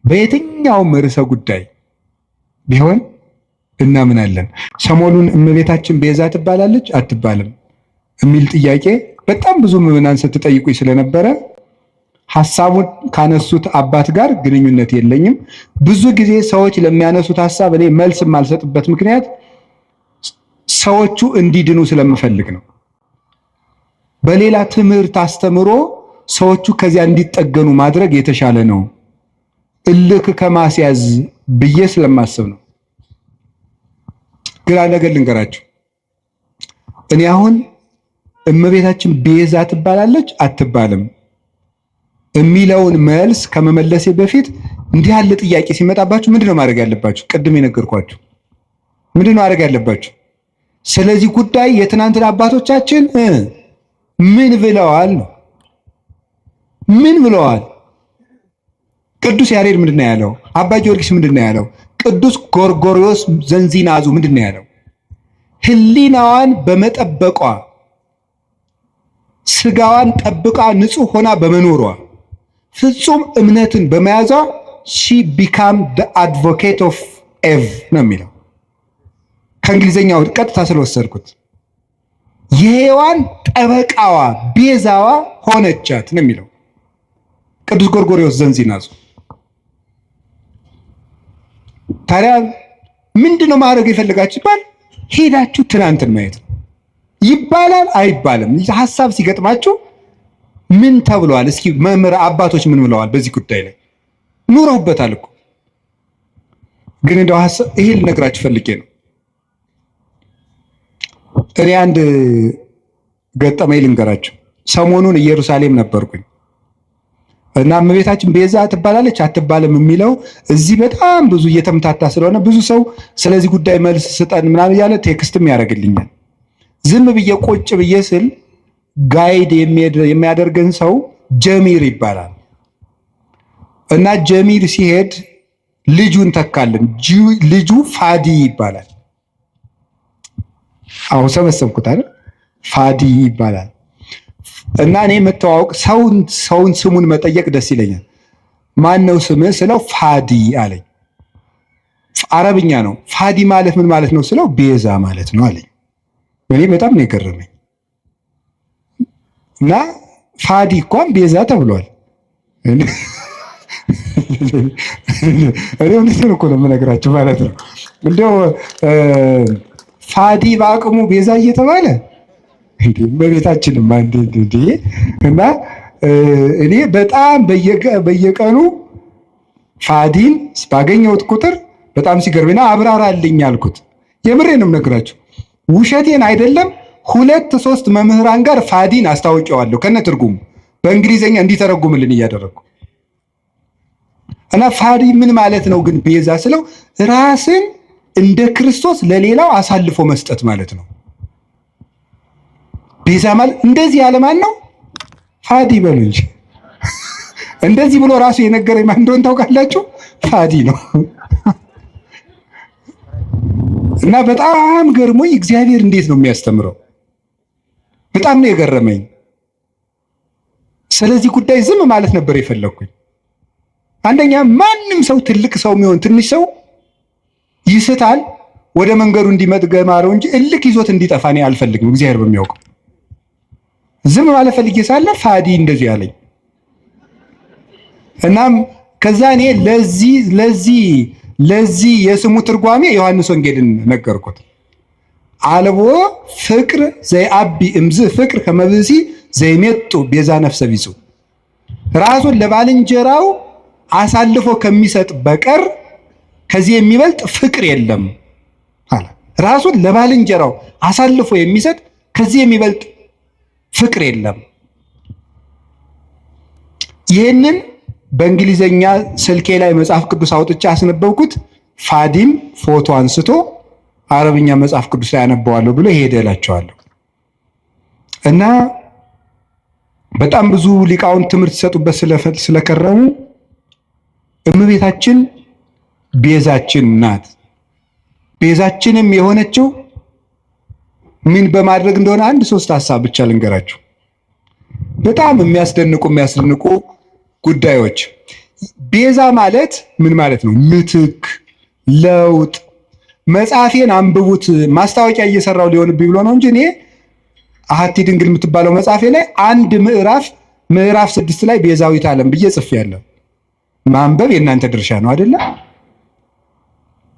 በየትኛውም ርዕሰ ጉዳይ ቢሆን እናምናለን። ሰሞኑን እመቤታችን ቤዛ ትባላለች አትባልም የሚል ጥያቄ በጣም ብዙ ምዕመናን ስትጠይቁኝ ስለነበረ ሐሳቡን ካነሱት አባት ጋር ግንኙነት የለኝም። ብዙ ጊዜ ሰዎች ለሚያነሱት ሐሳብ እኔ መልስ የማልሰጥበት ምክንያት ሰዎቹ እንዲድኑ ስለምፈልግ ነው። በሌላ ትምህርት አስተምሮ ሰዎቹ ከዚያ እንዲጠገኑ ማድረግ የተሻለ ነው፣ እልክ ከማስያዝ ብዬ ስለማስብ ነው። ግራ ነገር ልንገራችሁ። እኔ አሁን እመቤታችን ቤዛ ትባላለች አትባልም የሚለውን መልስ ከመመለሴ በፊት እንዲህ ያለ ጥያቄ ሲመጣባችሁ ምንድነው ማድረግ ያለባችሁ? ቅድም የነገርኳችሁ ምንድነው ማድረግ ያለባችሁ? ስለዚህ ጉዳይ የትናንትና አባቶቻችን ምን ብለዋል ነው። ምን ብለዋል? ቅዱስ ያሬድ ምንድነው ያለው? አባ ጊዮርጊስ ምንድነው ያለው? ቅዱስ ጎርጎርዮስ ዘንዚናዙ ምንድነው ያለው? ሕሊናዋን በመጠበቋ ስጋዋን ጠብቃ ንጹህ ሆና በመኖሯ ፍጹም እምነትን በመያዟ she became the advocate of Eve ነው የሚለው። ከእንግሊዘኛው ቀጥታ ስለወሰድኩት የሔዋን ጠበቃዋ ቤዛዋ ሆነቻት ነው የሚለው ቅዱስ ጎርጎርዮስ ዘንዚናዙ። ታዲያ ምንድነው ማድረግ የፈለጋችሁ ይባል? ሄዳችሁ ትናንትን ማየት ነው። ይባላል አይባልም? ሐሳብ ሲገጥማችሁ ምን ተብሏል? እስኪ መምህር አባቶች ምን ብለዋል በዚህ ጉዳይ ላይ? ኑረውበታል እኮ። ግን እንደው ሐሳብ ይሄ ልነግራችሁ ፈልጌ ነው። እኔ አንድ ገጠመኝ ልንገራችሁ። ሰሞኑን ኢየሩሳሌም ነበርኩኝ እና እመቤታችን ቤዛ ትባላለች አትባልም የሚለው እዚህ በጣም ብዙ እየተምታታ ስለሆነ ብዙ ሰው ስለዚህ ጉዳይ መልስ ስጠን ምናምን እያለ ቴክስትም ያደርግልኛል። ዝም ብዬ ቁጭ ብዬ ስል ጋይድ የሚያደርገን ሰው ጀሚር ይባላል እና ጀሚር ሲሄድ ልጁን ተካልን። ልጁ ፋዲ ይባላል። አሁን ሰበሰብኩት አይደል? ፋዲ ይባላል እና እኔ መተዋወቅ ሰውን ስሙን መጠየቅ ደስ ይለኛል። ማን ነው ስምህ ስለው ፋዲ አለኝ። አረብኛ ነው። ፋዲ ማለት ምን ማለት ነው ስለው ቤዛ ማለት ነው አለኝ። እኔ በጣም ነው የገረመኝ። እና ፋዲ እንኳን ቤዛ ተብሏል። እኔ እውነቱን እኮ ነው የምነግራቸው ማለት ነው። እንደው ፋዲ በአቅሙ ቤዛ እየተባለ በቤታችንም አንዴ እና እኔ በጣም በየቀኑ ፋዲን ባገኘሁት ቁጥር በጣም ሲገርምና አብራራልኝ አልኩት። የምሬንም ነግራችሁ ውሸቴን አይደለም። 2-3 መምህራን ጋር ፋዲን አስታውቀዋለሁ ከነ ትርጉሙ በእንግሊዘኛ እንዲተረጉምልን እያደረግኩ እና ፋዲ ምን ማለት ነው ግን ቤዛ ስለው ራስን እንደ ክርስቶስ ለሌላው አሳልፎ መስጠት ማለት ነው። ቤዛ ማለት እንደዚህ ያለ ማን ነው? ፋዲ በሉ እንጂ እንደዚህ ብሎ ራሱ የነገረኝ ማን እንደሆነ ታውቃላችሁ? ፋዲ ነው። እና በጣም ገርሞኝ እግዚአብሔር እንዴት ነው የሚያስተምረው? በጣም ነው የገረመኝ። ስለዚህ ጉዳይ ዝም ማለት ነበር የፈለግኩኝ። አንደኛ ማንም ሰው ትልቅ ሰው የሚሆን ትንሽ ሰው ይስታል፣ ወደ መንገዱ እንዲመጥ ገማረው እንጂ እልክ ይዞት እንዲጠፋ እኔ አልፈልግም። እግዚአብሔር በሚያውቀው ዝም ማለት ፈልጌ ሳለ ፋዲ እንደዚህ አለኝ። እናም ከዛ እኔ ለዚህ የስሙ ትርጓሜ ዮሐንስ ወንጌልን ነገርኩት። አልቦ ፍቅር ዘይአቢ እምዝ ፍቅር ከመብሲ ዘይሜጡ ቤዛ ነፍሰ ቢጹ ራሱን ለባልንጀራው አሳልፎ ከሚሰጥ በቀር ከዚህ የሚበልጥ ፍቅር የለም አለ። ራሱን ለባልንጀራው አሳልፎ የሚሰጥ ከዚህ የሚበልጥ ፍቅር የለም። ይህንን በእንግሊዘኛ ስልኬ ላይ መጽሐፍ ቅዱስ አውጥቼ አስነበብኩት። ፋዲም ፎቶ አንስቶ አረብኛ መጽሐፍ ቅዱስ ላይ አነበዋለሁ ብሎ ሄደ እላቸዋለሁ። እና በጣም ብዙ ሊቃውንት ትምህርት ሲሰጡበት ስለከረሙ እመቤታችን ቤዛችን ናት። ቤዛችንም የሆነችው ምን በማድረግ እንደሆነ 1-3 ሐሳብ ብቻ ልንገራችሁ። በጣም የሚያስደንቁ ጉዳዮች። ቤዛ ማለት ምን ማለት ነው? ምትክ፣ ለውጥ፣ መጽሐፌን አንብቡት ማስታወቂያ እየሰራው ሊሆንብኝ ብሎ ነው እንጂ እኔ አሐቲ ድንግል የምትባለው መጽሐፌ ላይ አንድ ምዕራፍ 6 ላይ ቤዛዊት ዓለም ብዬ ጽፌያለሁ። ማንበብ የእናንተ ድርሻ ነው አይደለ?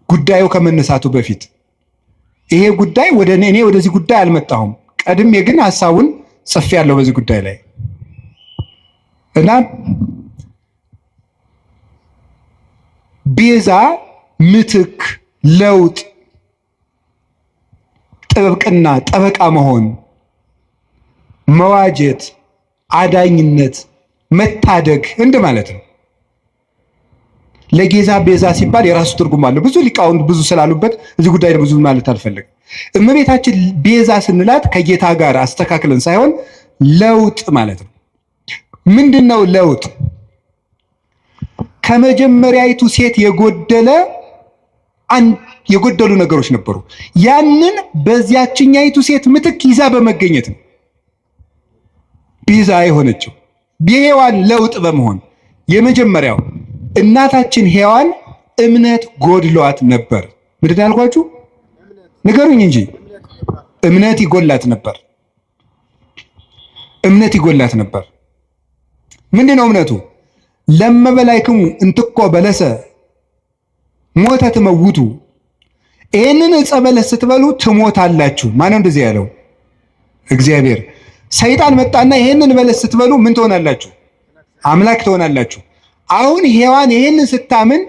ጉዳዩ ከመነሳቱ በፊት ይሄ ጉዳይ እኔ ወደዚህ ጉዳይ አልመጣሁም። ቀድሜ ግን ሐሳቡን ጽፌያለሁ በዚህ ጉዳይ ላይ እና ቤዛ ምትክ፣ ለውጥ፣ ጥብቅና፣ ጠበቃ መሆን፣ መዋጀት፣ አዳኝነት፣ መታደግ እንደማለት ነው። ለጌዛ ቤዛ ሲባል የራሱ ትርጉም አለው። ብዙ ሊቃውንት ብዙ ስላሉበት እዚህ ጉዳይ ብዙ ማለት አልፈልግም። እመቤታችን ቤዛ ስንላት ከጌታ ጋር አስተካክለን ሳይሆን ለውጥ ማለት ነው። ምንድነው ለውጥ? ከመጀመሪያይቱ ሴት የጎደሉ ነገሮች ነበሩ። ያንን በዚያችኛይቱ ሴት ምትክ ይዛ በመገኘት ነው ቤዛ የሆነችው። የሔዋን ለውጥ በመሆን የመጀመሪያው እናታችን ሔዋን እምነት ጎድሏት ነበር። ምንድን ያልኳችሁ ንገሩኝ እንጂ እምነት ይጎላት ነበር። እምነት ይጎላት ነበር። ምንድነው እምነቱ? ለመበላይክሙ እንትኮ በለሰ ሞተ ትመውቱ፣ ይህንን ዕፀ በለስ ስትበሉ ትሞታላችሁ። ማነው እንደዚህ ያለው? እግዚአብሔር። ሰይጣን መጣና ይህንን በለስ ስትበሉ ምን ትሆናላችሁ? አምላክ ትሆናላችሁ። አሁን ሔዋን ይህንን ስታምን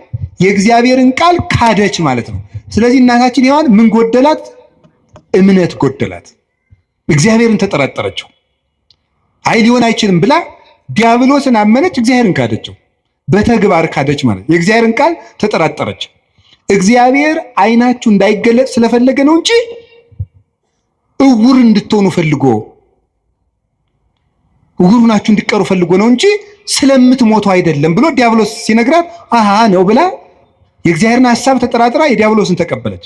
የእግዚአብሔርን ቃል ካደች ማለት ነው። ስለዚህ እናታችን ሔዋን ምን ጎደላት? እምነት ጎደላት። እግዚአብሔርን ተጠራጠረችው። አይ ሊሆን አይችልም ብላ ዲያብሎስን አመነች፣ እግዚአብሔርን ካደችው። በተግባር ካደች ማለት የእግዚአብሔርን ቃል ተጠራጠረች። እግዚአብሔር ዓይናችሁ እንዳይገለጥ ስለፈለገ ነው እንጂ እውር እንድትሆኑ ፈልጎ እውር ናችሁ እንዲቀሩ ፈልጎ ነው እንጂ ስለምትሞቱ አይደለም ብሎ ዲያብሎስ ሲነግራት አሃ ነው ብላ የእግዚአብሔርን ሐሳብ ተጠራጥራ የዲያብሎስን ተቀበለች።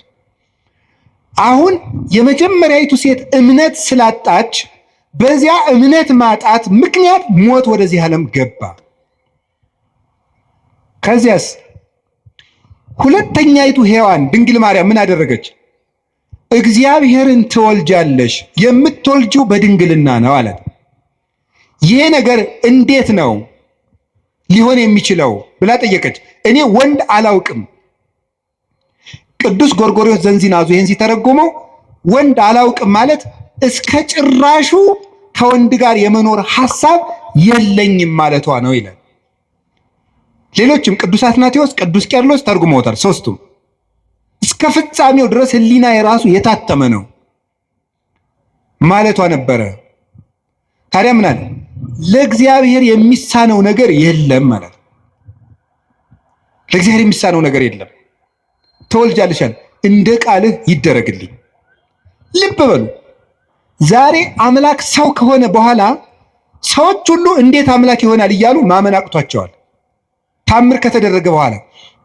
አሁን የመጀመሪያይቱ ሴት እምነት ስላጣች በዚያ እምነት ማጣት ምክንያት ሞት ወደዚህ ዓለም ገባ። ከዚያስ ሁለተኛይቱ ሔዋን ድንግል ማርያም ምን አደረገች? እግዚአብሔርን ትወልጃለሽ፣ የምትወልጂው በድንግልና ነው አላት። ይሄ ነገር እንዴት ነው ሊሆን የሚችለው ብላ ጠየቀች። እኔ ወንድ አላውቅም። ቅዱስ ጎርጎርዮስ ዘንዚናዙ ይህን ሲተረጎመው ወንድ አላውቅም ማለት እስከ ጭራሹ ከወንድ ጋር የመኖር ሐሳብ የለኝም ማለቷ ነው ይላል። ሌሎችም ቅዱስ አትናቴዎስ፣ ቅዱስ ቄርሎስ ተርጉመውታል። ሶስቱም እስከ ፍጻሜው ድረስ ሕሊና የራሱ የታተመ ነው ማለቷ ነበረ። ታዲያ ምን አለ? ለእግዚአብሔር የሚሳነው ነገር የለም ማለት ነው። ለእግዚአብሔር የሚሳነው ነገር የለም። ተወልጃለሽ፣ እንደ ቃልህ ይደረግልኝ። ልብ በሉ። ዛሬ አምላክ ሰው ከሆነ በኋላ ሰዎች ሁሉ እንዴት አምላክ ይሆናል እያሉ ማመን አቅቷቸዋል፣ ታምር ከተደረገ በኋላ።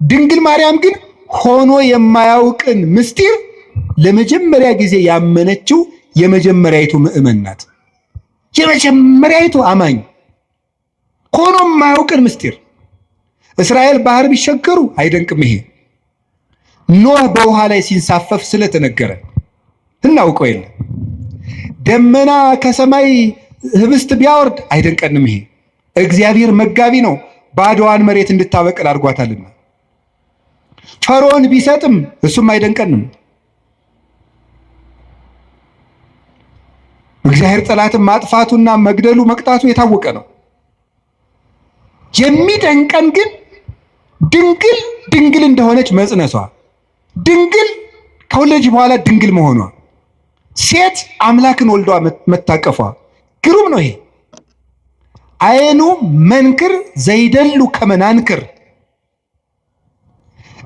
ድንግል ማርያም ግን ሆኖ የማያውቅን ምስጢር ለመጀመሪያ ጊዜ ያመነችው የመጀመሪያይቱ ምእመን ናት። የመጀመሪያይቱ አማኝ ሆኖ የማያውቅን ምስጢር። እስራኤል ባህር ቢሸገሩ አይደንቅም። ይሄ ኖህ በውሃ ላይ ሲንሳፈፍ ስለተነገረ እናውቀው የለም። ደመና ከሰማይ ህብስት ቢያወርድ አይደንቀንም። ይሄ እግዚአብሔር መጋቢ ነው፣ ባዶዋን መሬት እንድታበቅል አድርጓታልና። ፈርዖን ቢሰጥም እሱም አይደንቀንም። እግዚአብሔር ጠላትን ማጥፋቱና መግደሉ መቅጣቱ የታወቀ ነው። የሚደንቀን ግን ድንግል እንደሆነች መጽነሷ፣ ድንግል ከወለደች በኋላ ድንግል መሆኗ፣ ሴት አምላክን ወልዷ መታቀፏ ግሩም ነው። ይሄ አይኑ መንክር ዘይደሉ ከመናንክር።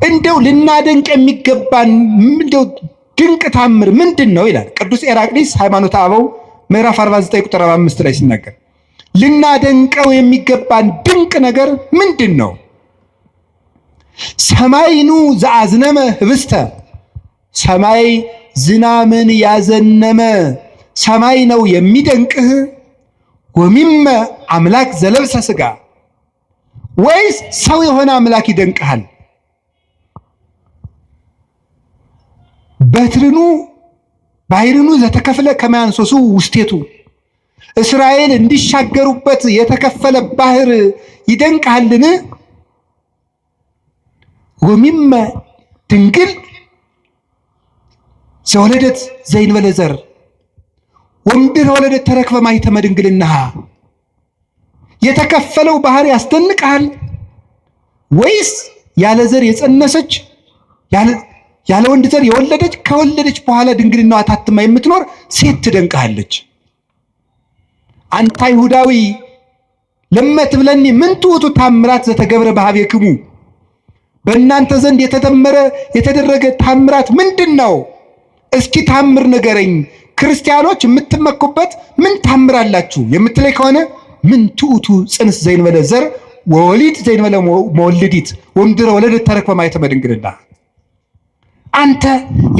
እንደው ልናደንቅ የሚገባን እንደው ድንቅ ታምር ምንድን ነው ይላል ቅዱስ ኤራቅሊስ ሃይማኖተ አበው ምዕራፍ 49 ቁጥር 5 ላይ ሲናገር ልናደንቀው የሚገባን ድንቅ ነገር ምንድን ነው? ሰማይኑ ዘአዝነመ ህብስተ፣ ሰማይ ዝናምን ያዘነመ ሰማይ ነው የሚደንቅህ። ወሚመ አምላክ ዘለብሰ ሥጋ፣ ወይስ ሰው የሆነ አምላክ ይደንቅሃል? በትርኑ ባሕርኑ ዘተከፍለ ከመያንሶሱ ውስቴቱ እስራኤል እንዲሻገሩበት የተከፈለ ባህር ይደንቃልን? ወሚመ ድንግል ዘወለደት ዘእንበለ ዘር ወምድር ወለደት ተረክበ ማኅተመ ድንግልናሃ። የተከፈለው ባህር ያስደንቅሃል ወይስ ያለ ዘር የጸነሰች ያለ ወንድ ዘር የወለደች ከወለደች በኋላ ድንግልናዋ ታትማ የምትኖር ሴት ትደንቅሃለች? አንተ አይሁዳዊ ለመትብለኒ ምን ትውቱ ታምራት ዘተገብረ በኀቤክሙ፣ በእናንተ ዘንድ የተደረገ ታምራት ምንድን ነው? እስኪ ታምር ንገረኝ። ክርስቲያኖች የምትመኩበት ምን ታምራላችሁ የምትለይ ከሆነ ምን ትውቱ ጽንስ ዘእንበለ ዘር ወወሊድ ዘእንበለ መወልዲት ወምድረ ወለደት ተረክበ ማኅተመ ድንግልና። አንተ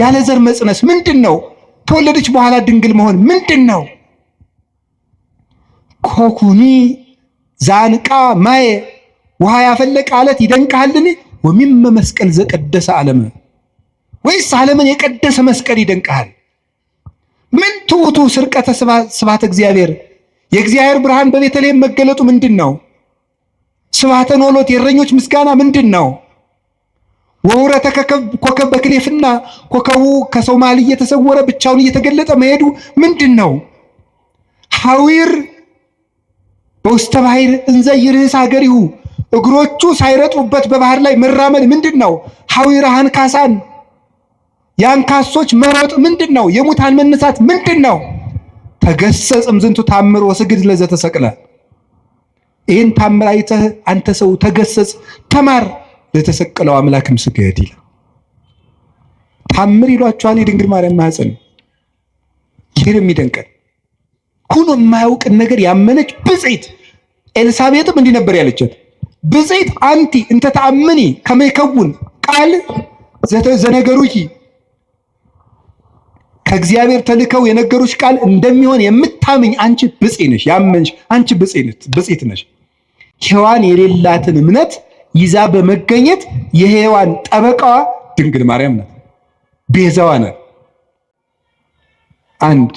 ያለ ዘር መጽነስ ምንድን ነው? ከወለደች በኋላ ድንግል መሆን ምንድን ነው? ኮኩኒ ዛንቃ ማየ ውሃ ያፈለቀ አለት ይደንቅሃልን? ወሚመ መስቀል ዘቀደሰ ዓለም፣ ወይስ ዓለምን የቀደሰ መስቀል ይደንቅሃል? ምን ትውቱ ስርቀተ ስብሐተ እግዚአብሔር፣ የእግዚአብሔር ብርሃን በቤተልሔም መገለጡ ምንድን ነው? ስብሐተ ኖሎት የእረኞች ምስጋና ምንድን ነው? ወውረተ ኮከብ በክሌፍና ኮከቡ ከሰው መሃል እየተሰወረ ብቻውን እየተገለጠ መሄዱ ምንድን ነው? ሐዊር በውስተ ባሕር እንዘ ይርህስ ሀገሪሁ፣ እግሮቹ ሳይረጡበት በባህር ላይ መራመድ ምንድን ነው? ሐዊረ አንካሳን የአንካሶች መሮጥ ምንድን ነው? የሙታን መነሳት ምንድን ነው? ተገሰጽ እምዝንቱ ታምር ወስግድ ለዘተሰቅለ። ይህን ታምር አይተህ አንተ ሰው ተገሰጽ፣ ተማር፣ ለተሰቀለው አምላክም ስገድ ይላል። ታምር ይሏቸዋል የድንግል ማርያም ማኅፀን። ይህን የሚደንቀን ሁኖ የማያውቅን ነገር ያመነች ብፅዕት ኤልሳቤጥም እንዲህ ነበር ያለቻት፣ ብፅዕት አንቲ እንተ ተአምኒ ከመ ይከውን ቃል ዘነገሩኪ፣ ከእግዚአብሔር ተልከው የነገሩሽ ቃል እንደሚሆን የምታምኝ አንቺ ብፅዕት ነሽ። ያመንሽ አንቺ ብፅዕት ነሽ። ሔዋን የሌላትን እምነት ይዛ በመገኘት የሔዋን ጠበቃዋ ድንግል ማርያም ናት፣ ቤዛዋ ናት። አንድ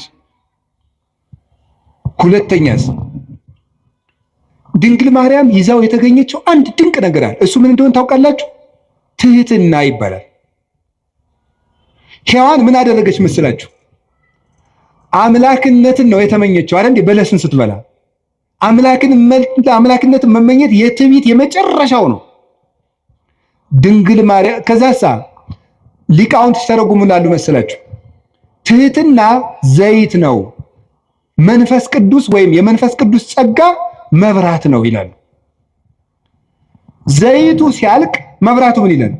ሁለተኛስ ድንግል ማርያም ይዛው የተገኘችው አንድ ድንቅ ነገር አለ። እሱ ምን እንደሆነ ታውቃላችሁ? ትህትና ይባላል። ሔዋን ምን አደረገች መስላችሁ? አምላክነትን ነው የተመኘችው አይደል? በለስን ስትበላ አምላክነትን መመኘት የትዕቢት የመጨረሻው ነው። ድንግል ማርያም ከዛሳ ሊቃውንት ተረጉሙናሉ መስላችሁ? ትህትና ዘይት ነው፣ መንፈስ ቅዱስ ወይም የመንፈስ ቅዱስ ጸጋ መብራት ነው ይላሉ። ዘይቱ ሲያልቅ መብራቱ ምን ይላል?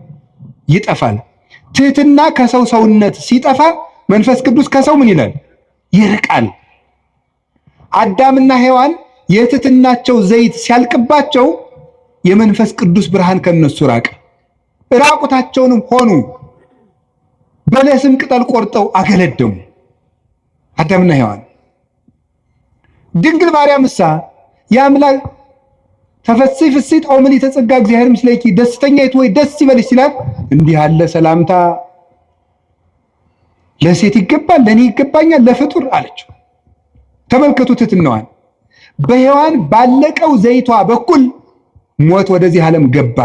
ይጠፋል። ትህትና ከሰው ሰውነት ሲጠፋ መንፈስ ቅዱስ ከሰው ምን ይላል? ይርቃል። አዳምና ሔዋን የትህትናቸው ዘይት ሲያልቅባቸው የመንፈስ ቅዱስ ብርሃን ከነሱ ራቀ። ራቁታቸውንም ሆኑ። በለስም ቅጠል ቆርጠው አገለደሙ አዳምና ሔዋን። ድንግል ማርያም እሳ የአምላክ ተፈሥሒ ፍሥሕት ኦ ምልዕተ ጸጋ እግዚአብሔር ምስሌኪ ደስተኛይቱ ወይ ደስ ይበልሽ ሲላት እንዲህ ያለ ሰላምታ ለሴት ይገባል፣ ለእኔ ይገባኛል፣ ለፍጡር አለችው። ተመልከቱ ትሕትናዋን። በሔዋን ባለቀው ዘይቷ በኩል ሞት ወደዚህ ዓለም ገባ።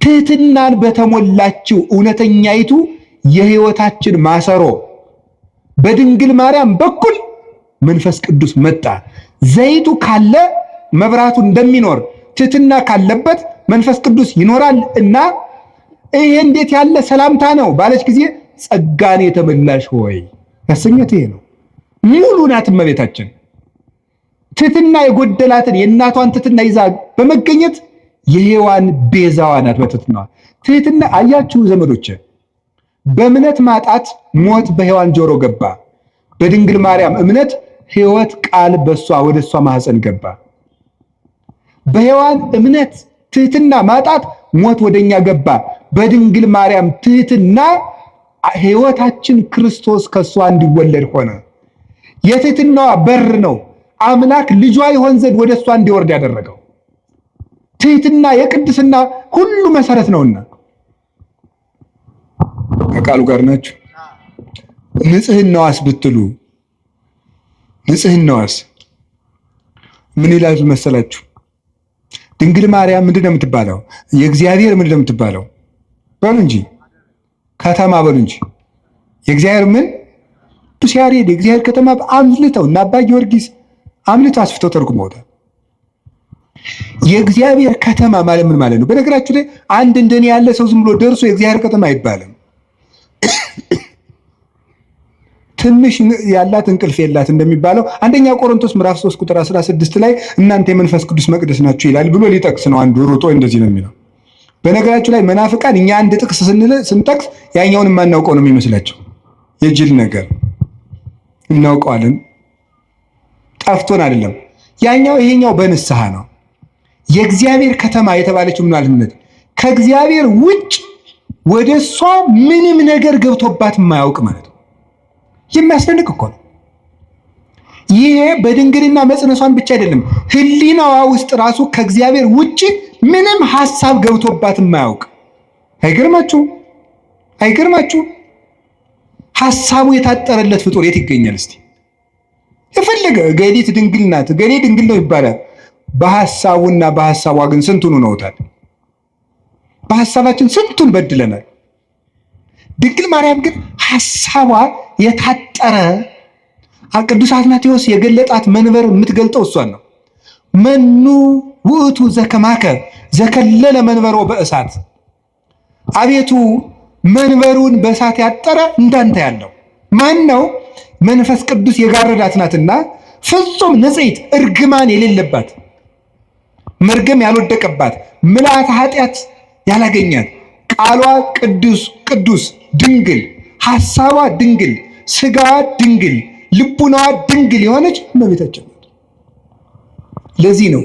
ትሕትናን በተሞላችው እውነተኛይቱ የሕይወታችን ማሰሮ በድንግል ማርያም በኩል መንፈስ ቅዱስ መጣ። ዘይቱ ካለ መብራቱ እንደሚኖር ትሕትና ካለበት መንፈስ ቅዱስ ይኖራል እና ይሄ እንዴት ያለ ሰላምታ ነው ባለች ጊዜ ጸጋን የተመላሽ ሆይ ያሰኘት ይሄ ነው። ሙሉ ናት እመቤታችን። ትሕትና የጎደላትን የእናቷን ትሕትና ይዛ በመገኘት የሔዋን ቤዛዋ ናት። በትሕትናዋ ትሕትና አያችሁ ዘመዶች፣ በእምነት ማጣት ሞት በሔዋን ጆሮ ገባ። በድንግል ማርያም እምነት ሕይወት ቃል በሷ ወደ እሷ ማህፀን ገባ። በሔዋን እምነት ትሕትና ማጣት ሞት ወደኛ ገባ። በድንግል ማርያም ትሕትና ሕይወታችን ክርስቶስ ከሷ እንዲወለድ ሆነ። የትሕትናዋ በር ነው አምላክ ልጇ ይሆን ዘንድ ወደ እሷ እንዲወርድ ያደረገው። ትሕትና የቅድስና ሁሉ መሰረት ነውና ከቃሉ ጋር ናችሁ? ንጽሕናዋስ ብትሉ ንጽሕናዋስ ምን ይላል መሰላችሁ? ድንግል ማርያም ምንድን ነው የምትባለው? የእግዚአብሔር ምንድን ነው የምትባለው? በሉ እንጂ ከተማ በሉ እንጂ የእግዚአብሔር ምን? ቅዱስ ያሬድ የእግዚአብሔር ከተማ አምልተው እና አባ ጊዮርጊስ አምልተው አስፍተው ተርጉመውታል። የእግዚአብሔር ከተማ ማለት ምን ማለት ነው? በነገራችሁ ላይ አንድ እንደኔ ያለ ሰው ዝም ብሎ ደርሶ የእግዚአብሔር ከተማ አይባልም። ትንሽ ያላት እንቅልፍ የላት እንደሚባለው አንደኛ ቆሮንቶስ ምዕራፍ 3 ቁጥር 16 ላይ እናንተ የመንፈስ ቅዱስ መቅደስ ናችሁ ይላል ብሎ ሊጠቅስ ነው። አንዱ ሮጦ እንደዚህ ነው የሚለው። በነገራችሁ ላይ መናፍቃን እኛ አንድ ጥቅስ ስንጠቅስ ያኛውን የማናውቀው ነው የሚመስላቸው። የጅል ነገር እናውቀዋለን፣ ጠፍቶን አይደለም። ያኛው ይሄኛው በንስሐ ነው። የእግዚአብሔር ከተማ የተባለችው ምን ማለት ነው? ከእግዚአብሔር ውጭ ወደ እሷ ምንም ነገር ገብቶባት የማያውቅ ማለት ነው። የሚያስደንቅ እኮ ነው። ይሄ በድንግልና መጽነሷን ብቻ አይደለም፣ ሕሊናዋ ውስጥ ራሱ ከእግዚአብሔር ውጭ ምንም ሐሳብ ገብቶባት የማያውቅ። አይገርማችሁ? አይገርማችሁ? ሐሳቡ የታጠረለት ፍጡር የት ይገኛል? እስቲ የፈለገ ገሊት ድንግል ናት፣ ገሌ ድንግል ነው ይባላል። በሐሳቡና በሐሳቧ ግን ስንቱን ነውታል። በሐሳባችን ስንቱን በድለናል። ድንግል ማርያም ግን ሐሳቧ የታጠረ ቅዱስ አትናቴዎስ የገለጣት መንበር የምትገልጠው እሷን ነው። መኑ ውእቱ ዘከማከ ዘከለለ መንበሮ በእሳት፣ አቤቱ መንበሩን በእሳት ያጠረ እንዳንተ ያለው ማን ነው? መንፈስ ቅዱስ የጋረዳት ናትና ፍጹም ንጽሕት እርግማን የሌለባት መርገም ያልወደቀባት ምልአተ ኃጢአት ያላገኛት ቃሏ ቅዱስ ቅዱስ ድንግል ሐሳቧ ድንግል ሥጋዋ ድንግል ልቡናዋ ድንግል የሆነች እመቤታችን ናት። ለዚህ ነው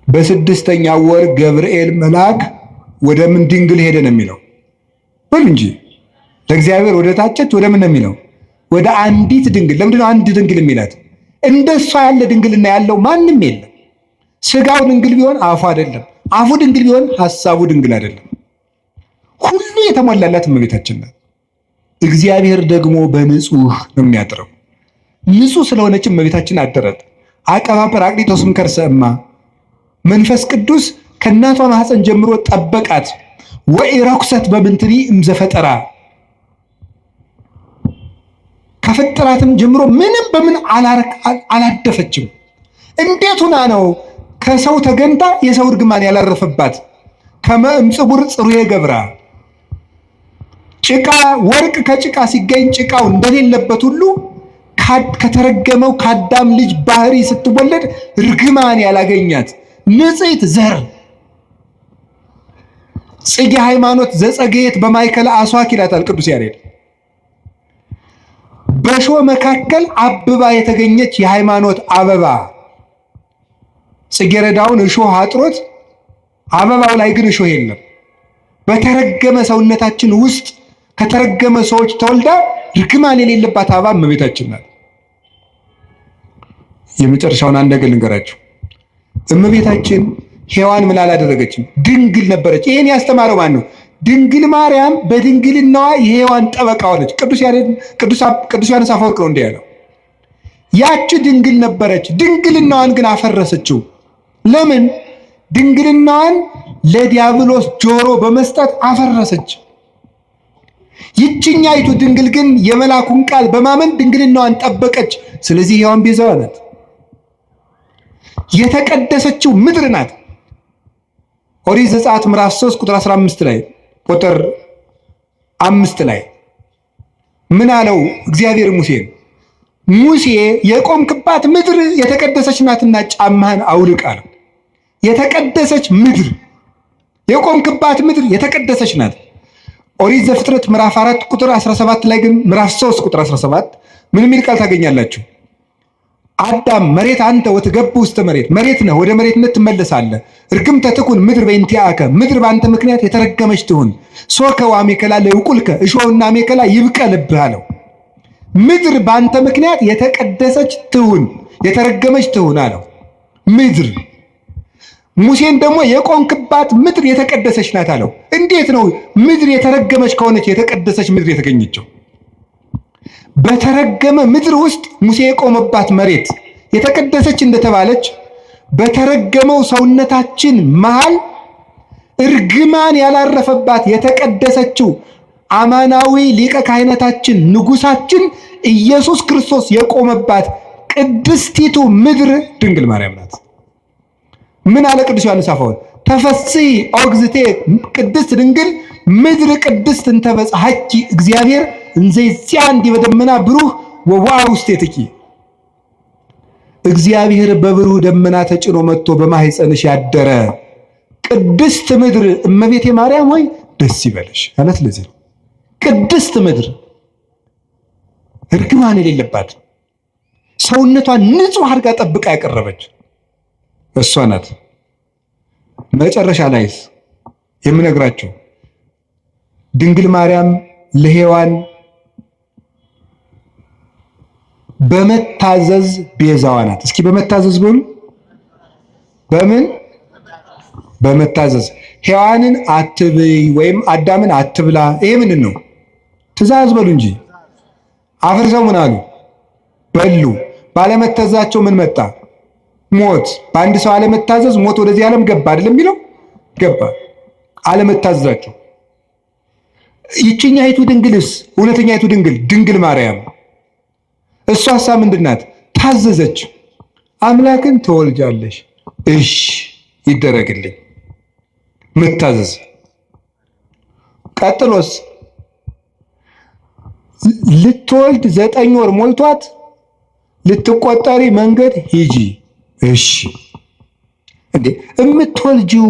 በስድስተኛው ወር ገብርኤል መልአክ ወደ ምን ድንግል ሄደ ነው የሚለው። በሉ እንጂ ለእግዚአብሔር ወደ ታጨች ወደ ምን ነው የሚለው? ወደ አንዲት ድንግል። ለምንድን ነው አንድ ድንግል የሚላት? እንደሷ ያለ ድንግልና ያለው ማንም የለም። ሥጋው ድንግል ቢሆን አፉ አይደለም፣ አፉ ድንግል ቢሆን ሐሳቡ ድንግል አይደለም። ሁሉ የተሟላላት እመቤታችን ናት። እግዚአብሔር ደግሞ በንጹህ ነው የሚያድረው። ንጹህ ስለሆነች እመቤታችን አደረት። አቀባ ጰራቅሊጦስም ከርሰ እማ መንፈስ ቅዱስ ከእናቷ ማኅፀን ጀምሮ ጠበቃት። ወኢረኩሰት በምንትኒ እምዘፈጠራ ከፍጥራትም ጀምሮ ምንም በምን አላደፈችም። እንዴት ሆና ነው ከሰው ተገንታ የሰው እርግማን ያላረፈባት? ከመእምጽቡር ጽሩየ ገብራ ጭቃ ወርቅ ከጭቃ ሲገኝ ጭቃው እንደሌለበት ሁሉ ከተረገመው ከአዳም ልጅ ባህሪ ስትወለድ እርግማን ያላገኛት ንጽሕት ዘር ጽጌ ሃይማኖት ዘጸገየት በማእከለ አስዋክ ይላታል ቅዱስ ያሬድ። በእሾህ መካከል አብባ የተገኘች የሃይማኖት አበባ። ጽጌረዳውን እሾህ አጥሮት አበባው ላይ ግን እሾህ የለም። በተረገመ ሰውነታችን ውስጥ ከተረገመ ሰዎች ተወልዳ ርግማን የሌለባት አበባ እመቤታችን ናት። የመጨረሻውን አንድ ነገር ልንገራችሁ። እመቤታችን ሔዋን ምን አላደረገችም? ድንግል ነበረች። ይሄን ያስተማረው ማን ነው? ድንግል ማርያም በድንግልናዋ የሔዋን ጠበቃ ሆነች። ቅዱስ ዮሐንስ አፈወርቅ ነው እንዲህ ያለው። ያቺ ድንግል ነበረች፣ ድንግልናዋን ግን አፈረሰችው። ለምን? ድንግልናዋን ለዲያብሎስ ጆሮ በመስጠት አፈረሰች። ይችኛይቱ ድንግል ግን የመላኩን ቃል በማመን ድንግልናዋን ጠበቀች። ስለዚህ ሔዋን ቤዛዋ ናት። የተቀደሰችው ምድር ናት። ኦሪት ዘጸአት ምዕራፍ 3 ቁጥር 15 ላይ ቁጥር 5 ላይ ምን አለው እግዚአብሔር ሙሴን? ሙሴ የቆምክባት ምድር የተቀደሰች ናትና ጫማህን አውልቅ አለው። የተቀደሰች ምድር፣ የቆምክባት ምድር የተቀደሰች ናት። ኦሪት ዘፍጥረት ምዕራፍ 4 ቁጥር 17 ላይ ግን ምዕራፍ 3 ቁጥር 17 ምን የሚል ቃል ታገኛላችሁ? አዳም መሬት አንተ ወትገብ ውስተ መሬት፣ መሬት ነህ ወደ መሬትነት ትመለሳለህ። እርግምተ ትኩን ምድር በእንቲአከ፣ ምድር በአንተ ምክንያት የተረገመች ትሁን። ሶከ ወአሜከላ ለይቁልከ፣ እሾህና አሜከላ ይብቀልብህ አለው። ምድር በአንተ ምክንያት የተቀደሰች ትሁን፣ የተረገመች ትሁን አለው። ምድር ሙሴን ደግሞ የቆምክባት ምድር የተቀደሰች ናት አለው። እንዴት ነው ምድር የተረገመች ከሆነች የተቀደሰች ምድር የተገኘችው? በተረገመ ምድር ውስጥ ሙሴ የቆመባት መሬት የተቀደሰች እንደተባለች በተረገመው ሰውነታችን መሃል እርግማን ያላረፈባት የተቀደሰችው አማናዊ ሊቀ ካህናታችን ንጉሳችን ኢየሱስ ክርስቶስ የቆመባት ቅድስቲቱ ምድር ድንግል ማርያም ናት። ምን አለ ቅዱስ ዮሐንስ አፈወርቅ? ተፈሥሒ ኦግዝቴ ቅድስት ድንግል ምድር ቅድስት እንተ በጽሐኪ እግዚአብሔር እንዘ ይጽአን ዲበ ደመና ብሩህ ወወአ ውስቴትኪ። እግዚአብሔር በብሩህ ደመና ተጭኖ መጥቶ በማኅፀንሽ ያደረ ቅድስት ምድር እመቤቴ ማርያም ሆይ ደስ ይበልሽ አላት። ለዚህ ነው ቅድስት ምድር እርግማን የሌለባት ሰውነቷን ንጹሕ አድርጋ ጠብቃ ያቀረበች እሷ ናት። መጨረሻ ላይስ የምነግራቸው ድንግል ማርያም ለሔዋን በመታዘዝ ቤዛዋ ናት። እስኪ በመታዘዝ በሉ። በምን? በመታዘዝ ሔዋንን አትብይ ወይም አዳምን አትብላ። ይሄ ምንድን ነው? ትእዛዝ በሉ እንጂ አፍርሰው ምን አሉ? በሉ። ባለመታዘዛቸው ምን መጣ? ሞት። በአንድ ሰው አለመታዘዝ ሞት ወደዚህ ዓለም ገባ አይደለም የሚለው? ገባ። አለመታዘዛቸው። ይችኛይቱ ድንግልስ እውነተኛይቱ ድንግል ማርያም እሷሳ ምንድን ናት? ታዘዘች። አምላክን ትወልጃለሽ፣ እሺ ይደረግልኝ። መታዘዝ። ቀጥሎስ ልትወልድ 9 ወር ሞልቷት ልትቆጠሪ መንገድ ሂጂ፣ እሺ። እንዴ እምትወልጂው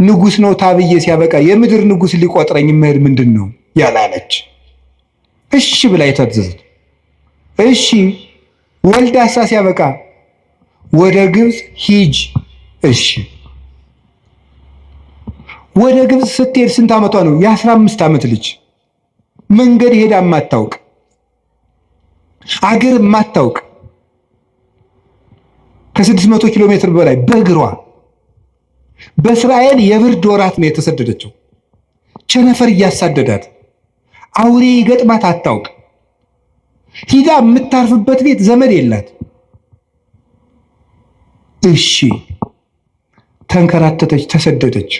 ንጉሥ ነው ታብዬ ሲያበቃ የምድር ንጉሥ ሊቆጥረኝ መሄድ ምንድን ነው ያላለች? እሺ ብላ የታዘዘች። እሺ ወልዳሳ ሲያበቃ ወደ ግብፅ ሂጅ፣ እሺ። ወደ ግብፅ ስትሄድ ስንት ዓመቷ ነው? የ15 ዓመት ልጅ መንገድ ሄዳ ማታውቅ አገር ማታውቅ ከ600 ኪሎ ሜትር በላይ በእግሯ በእስራኤል የብርድ ወራት ነው የተሰደደችው። ቸነፈር እያሳደዳት አውሬ ይገጥማት አታውቅ። ሂዳ የምታርፍበት ቤት ዘመድ የላት። እሺ ተንከራተተች፣ ተሰደደች።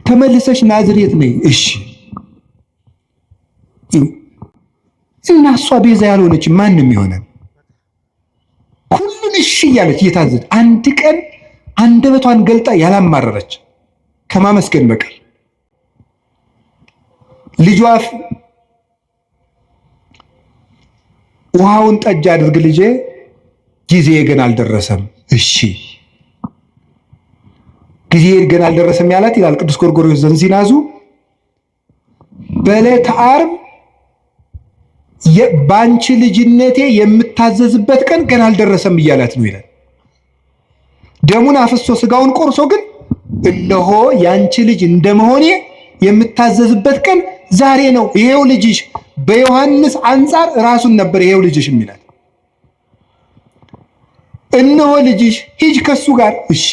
ተመልሰች ናዝሬት ነይ፣ እሺ። እና እሷ ቤዛ ያልሆነች ማንም ይሆናል? ሁሉን እሺ እያለች እየታዘዘች አንድ ቀን አንደበቷን ገልጣ ያላማረረች ከማመስገን በቀር ልጇ ውሃውን ጠጅ አድርግ ልጄ፣ ጊዜ ገና አልደረሰም። እሺ ጊዜ ገና አልደረሰም ያላት ይላል ቅዱስ ጎርጎርዮስ ዘንዚናዙ በዕለተ ዓርብ ባንቺ ልጅነቴ የምታዘዝበት ቀን ገና አልደረሰም እያላት ነው ይላል። ደሙን አፍሶ ስጋውን ቆርሶ ግን እነሆ ያንቺ ልጅ እንደመሆኔ የምታዘዝበት ቀን ዛሬ ነው፣ ይሄው ልጅሽ። በዮሐንስ አንጻር ራሱን ነበር ይሄው ልጅሽ የሚላት። እነሆ ልጅሽ፣ ሂጅ ከሱ ጋር። እሺ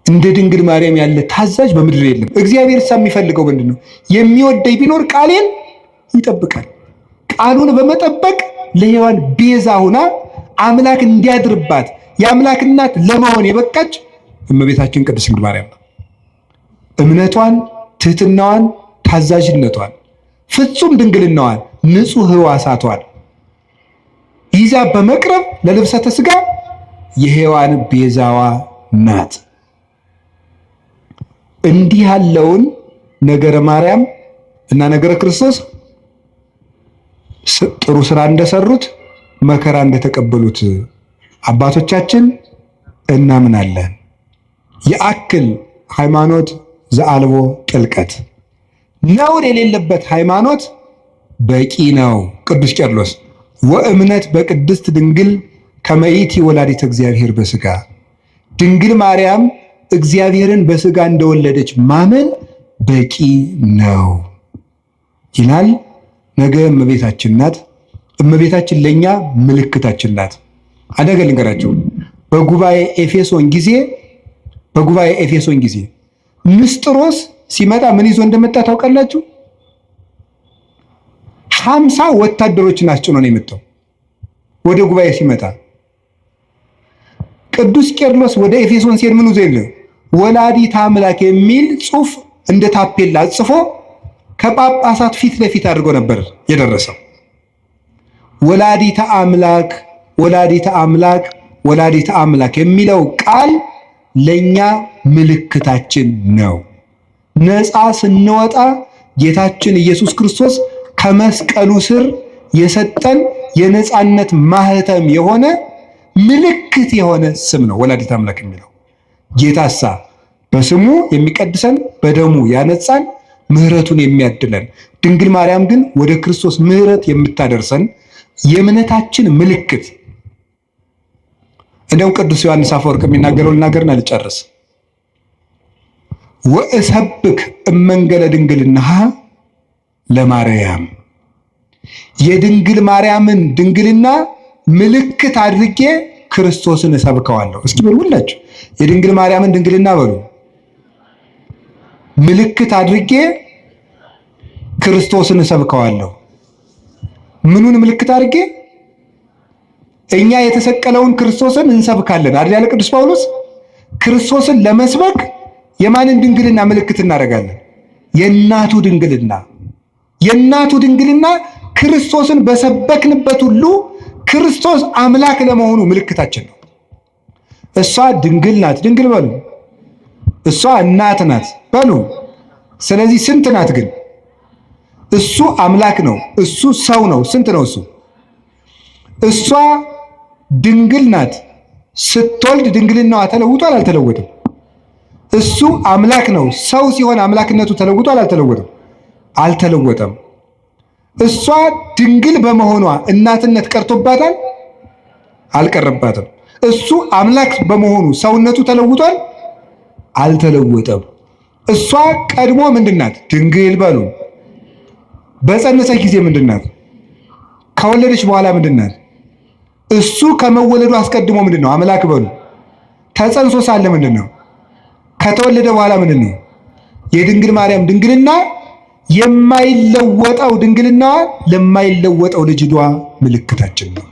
እንደ ድንግል ማርያም ያለ ታዛዥ በምድር የለም። እግዚአብሔር የሚፈልገው ምንድን ነው? የሚወደኝ ቢኖር ቃሌን ይጠብቃል። ቃሉን በመጠበቅ ለሔዋን ቤዛ ሆና አምላክ እንዲያድርባት የአምላክ እናት ለመሆን የበቃች እመቤታችን ቅድስት ድንግል ማርያም ነው። እምነቷን፣ ትህትናዋን፣ ታዛዥነቷን፣ ፍጹም ድንግልናዋን፣ ንጹሕ ሕዋሳቷን ይዛ በመቅረብ ለልብሰተ ሥጋ የሔዋን ቤዛዋ ናት። እንዲህ ያለውን ነገረ ማርያም እና ነገረ ክርስቶስ ጥሩ ስራ እንደሰሩት መከራ እንደተቀበሉት አባቶቻችን እናምናለን። የአክል ሃይማኖት ዘአልቦ ጥልቀት፣ ነውር የሌለበት ሃይማኖት በቂ ነው። ቅዱስ ቄርሎስ ወእምነት በቅድስት ድንግል ከመይእቲ ወላዲተ እግዚአብሔር በሥጋ፣ ድንግል ማርያም እግዚአብሔርን በሥጋ እንደወለደች ማመን በቂ ነው ይላል። ነገ እመቤታችን ናት። እመቤታችን ለኛ ምልክታችን ናት። አደገ ልንገራቸው። በጉባኤ ኤፌሶን ጊዜ ንስጥሮስ ሲመጣ ምን ይዞ እንደመጣ ታውቃላችሁ? 50 ወታደሮችን አስጭኖ ነው የመጣው። ወደ ጉባኤ ሲመጣ ቅዱስ ቄርሎስ ወደ ኤፌሶን ሲሄድ ምን ይዞ የለ? ወላዲተ አምላክ የሚል ጽሑፍ እንደ ታፔላ ጽፎ ከጳጳሳት ፊት ለፊት አድርጎ ነበር የደረሰው። ወላዲተ አምላክ ወላዲተ አምላክ ወላዲተ አምላክ የሚለው ቃል ለኛ ምልክታችን ነው። ነፃ ስንወጣ ጌታችን ኢየሱስ ክርስቶስ ከመስቀሉ ስር የሰጠን የነፃነት ማህተም የሆነ ምልክት የሆነ ስም ነው ወላዲተ አምላክ የሚለው። ጌታሳ በስሙ የሚቀድሰን በደሙ ያነጻን ምህረቱን የሚያድለን፣ ድንግል ማርያም ግን ወደ ክርስቶስ ምህረት የምታደርሰን የእምነታችን ምልክት። እንደውም ቅዱስ ዮሐንስ አፈወርቅ የሚናገረው ልናገርና ልጨርስ። ወእሰብክ እመንገለ ድንግልናሃ ለማርያም፣ የድንግል ማርያምን ድንግልና ምልክት አድርጌ ክርስቶስን እሰብከዋለሁ። እስኪ በሉ ሁላችሁ የድንግል ማርያምን ድንግልና በሉ። ምልክት አድርጌ ክርስቶስን እሰብከዋለሁ። ምኑን ምልክት አድርጌ? እኛ የተሰቀለውን ክርስቶስን እንሰብካለን አይደል ያለ ቅዱስ ጳውሎስ። ክርስቶስን ለመስበክ የማንን ድንግልና ምልክት እናደርጋለን? የእናቱ ድንግልና። የእናቱ ድንግልና ክርስቶስን በሰበክንበት ሁሉ ክርስቶስ አምላክ ለመሆኑ ምልክታችን ነው። እሷ ድንግል ናት፣ ድንግል በሉ። እሷ እናት ናት በሉ። ስለዚህ ስንት ናት ግን? እሱ አምላክ ነው፣ እሱ ሰው ነው። ስንት ነው እሱ? እሷ ድንግል ናት። ስትወልድ ድንግልናዋ ተለውጧል አልተለወጠም? እሱ አምላክ ነው። ሰው ሲሆን አምላክነቱ ተለውጧል አልተለወጠም? አልተለወጠም። እሷ ድንግል በመሆኗ እናትነት ቀርቶባታል አልቀረባትም? እሱ አምላክ በመሆኑ ሰውነቱ ተለውጧል አልተለወጠም? እሷ ቀድሞ ምንድናት? ድንግል በሉ። በጸነሰች ጊዜ ምንድናት? ከወለደች በኋላ ምንድናት? እሱ ከመወለዱ አስቀድሞ ምንድነው? አምላክ በሉ። ተጸንሶ ሳለ ምንድነው? ከተወለደ በኋላ ምንድነው? የድንግል ማርያም ድንግልና የማይለወጠው ድንግልናዋ ለማይለወጠው ልጅቷ ምልክታችን ነው።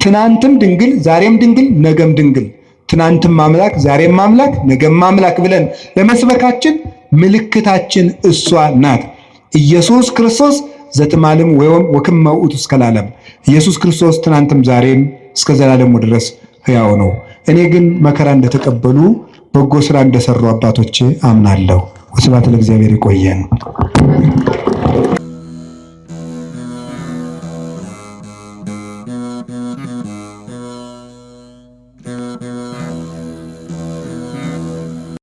ትናንትም ድንግል ዛሬም ድንግል ነገም ድንግል፣ ትናንትም አምላክ ዛሬም አምላክ ነገም አምላክ ብለን ለመስበካችን ምልክታችን እሷ ናት። ኢየሱስ ክርስቶስ ዘትማልም ወክመ ውእቱ እስከ ለዓለም። ኢየሱስ ክርስቶስ ትናንትም ዛሬም እስከ ዘላለሙ ድረስ ሕያው ነው። እኔ ግን መከራ እንደተቀበሉ በጎ ስራ እንደሰሩ አባቶቼ አምናለሁ። ወስብሐት ለእግዚአብሔር። ይቆየን።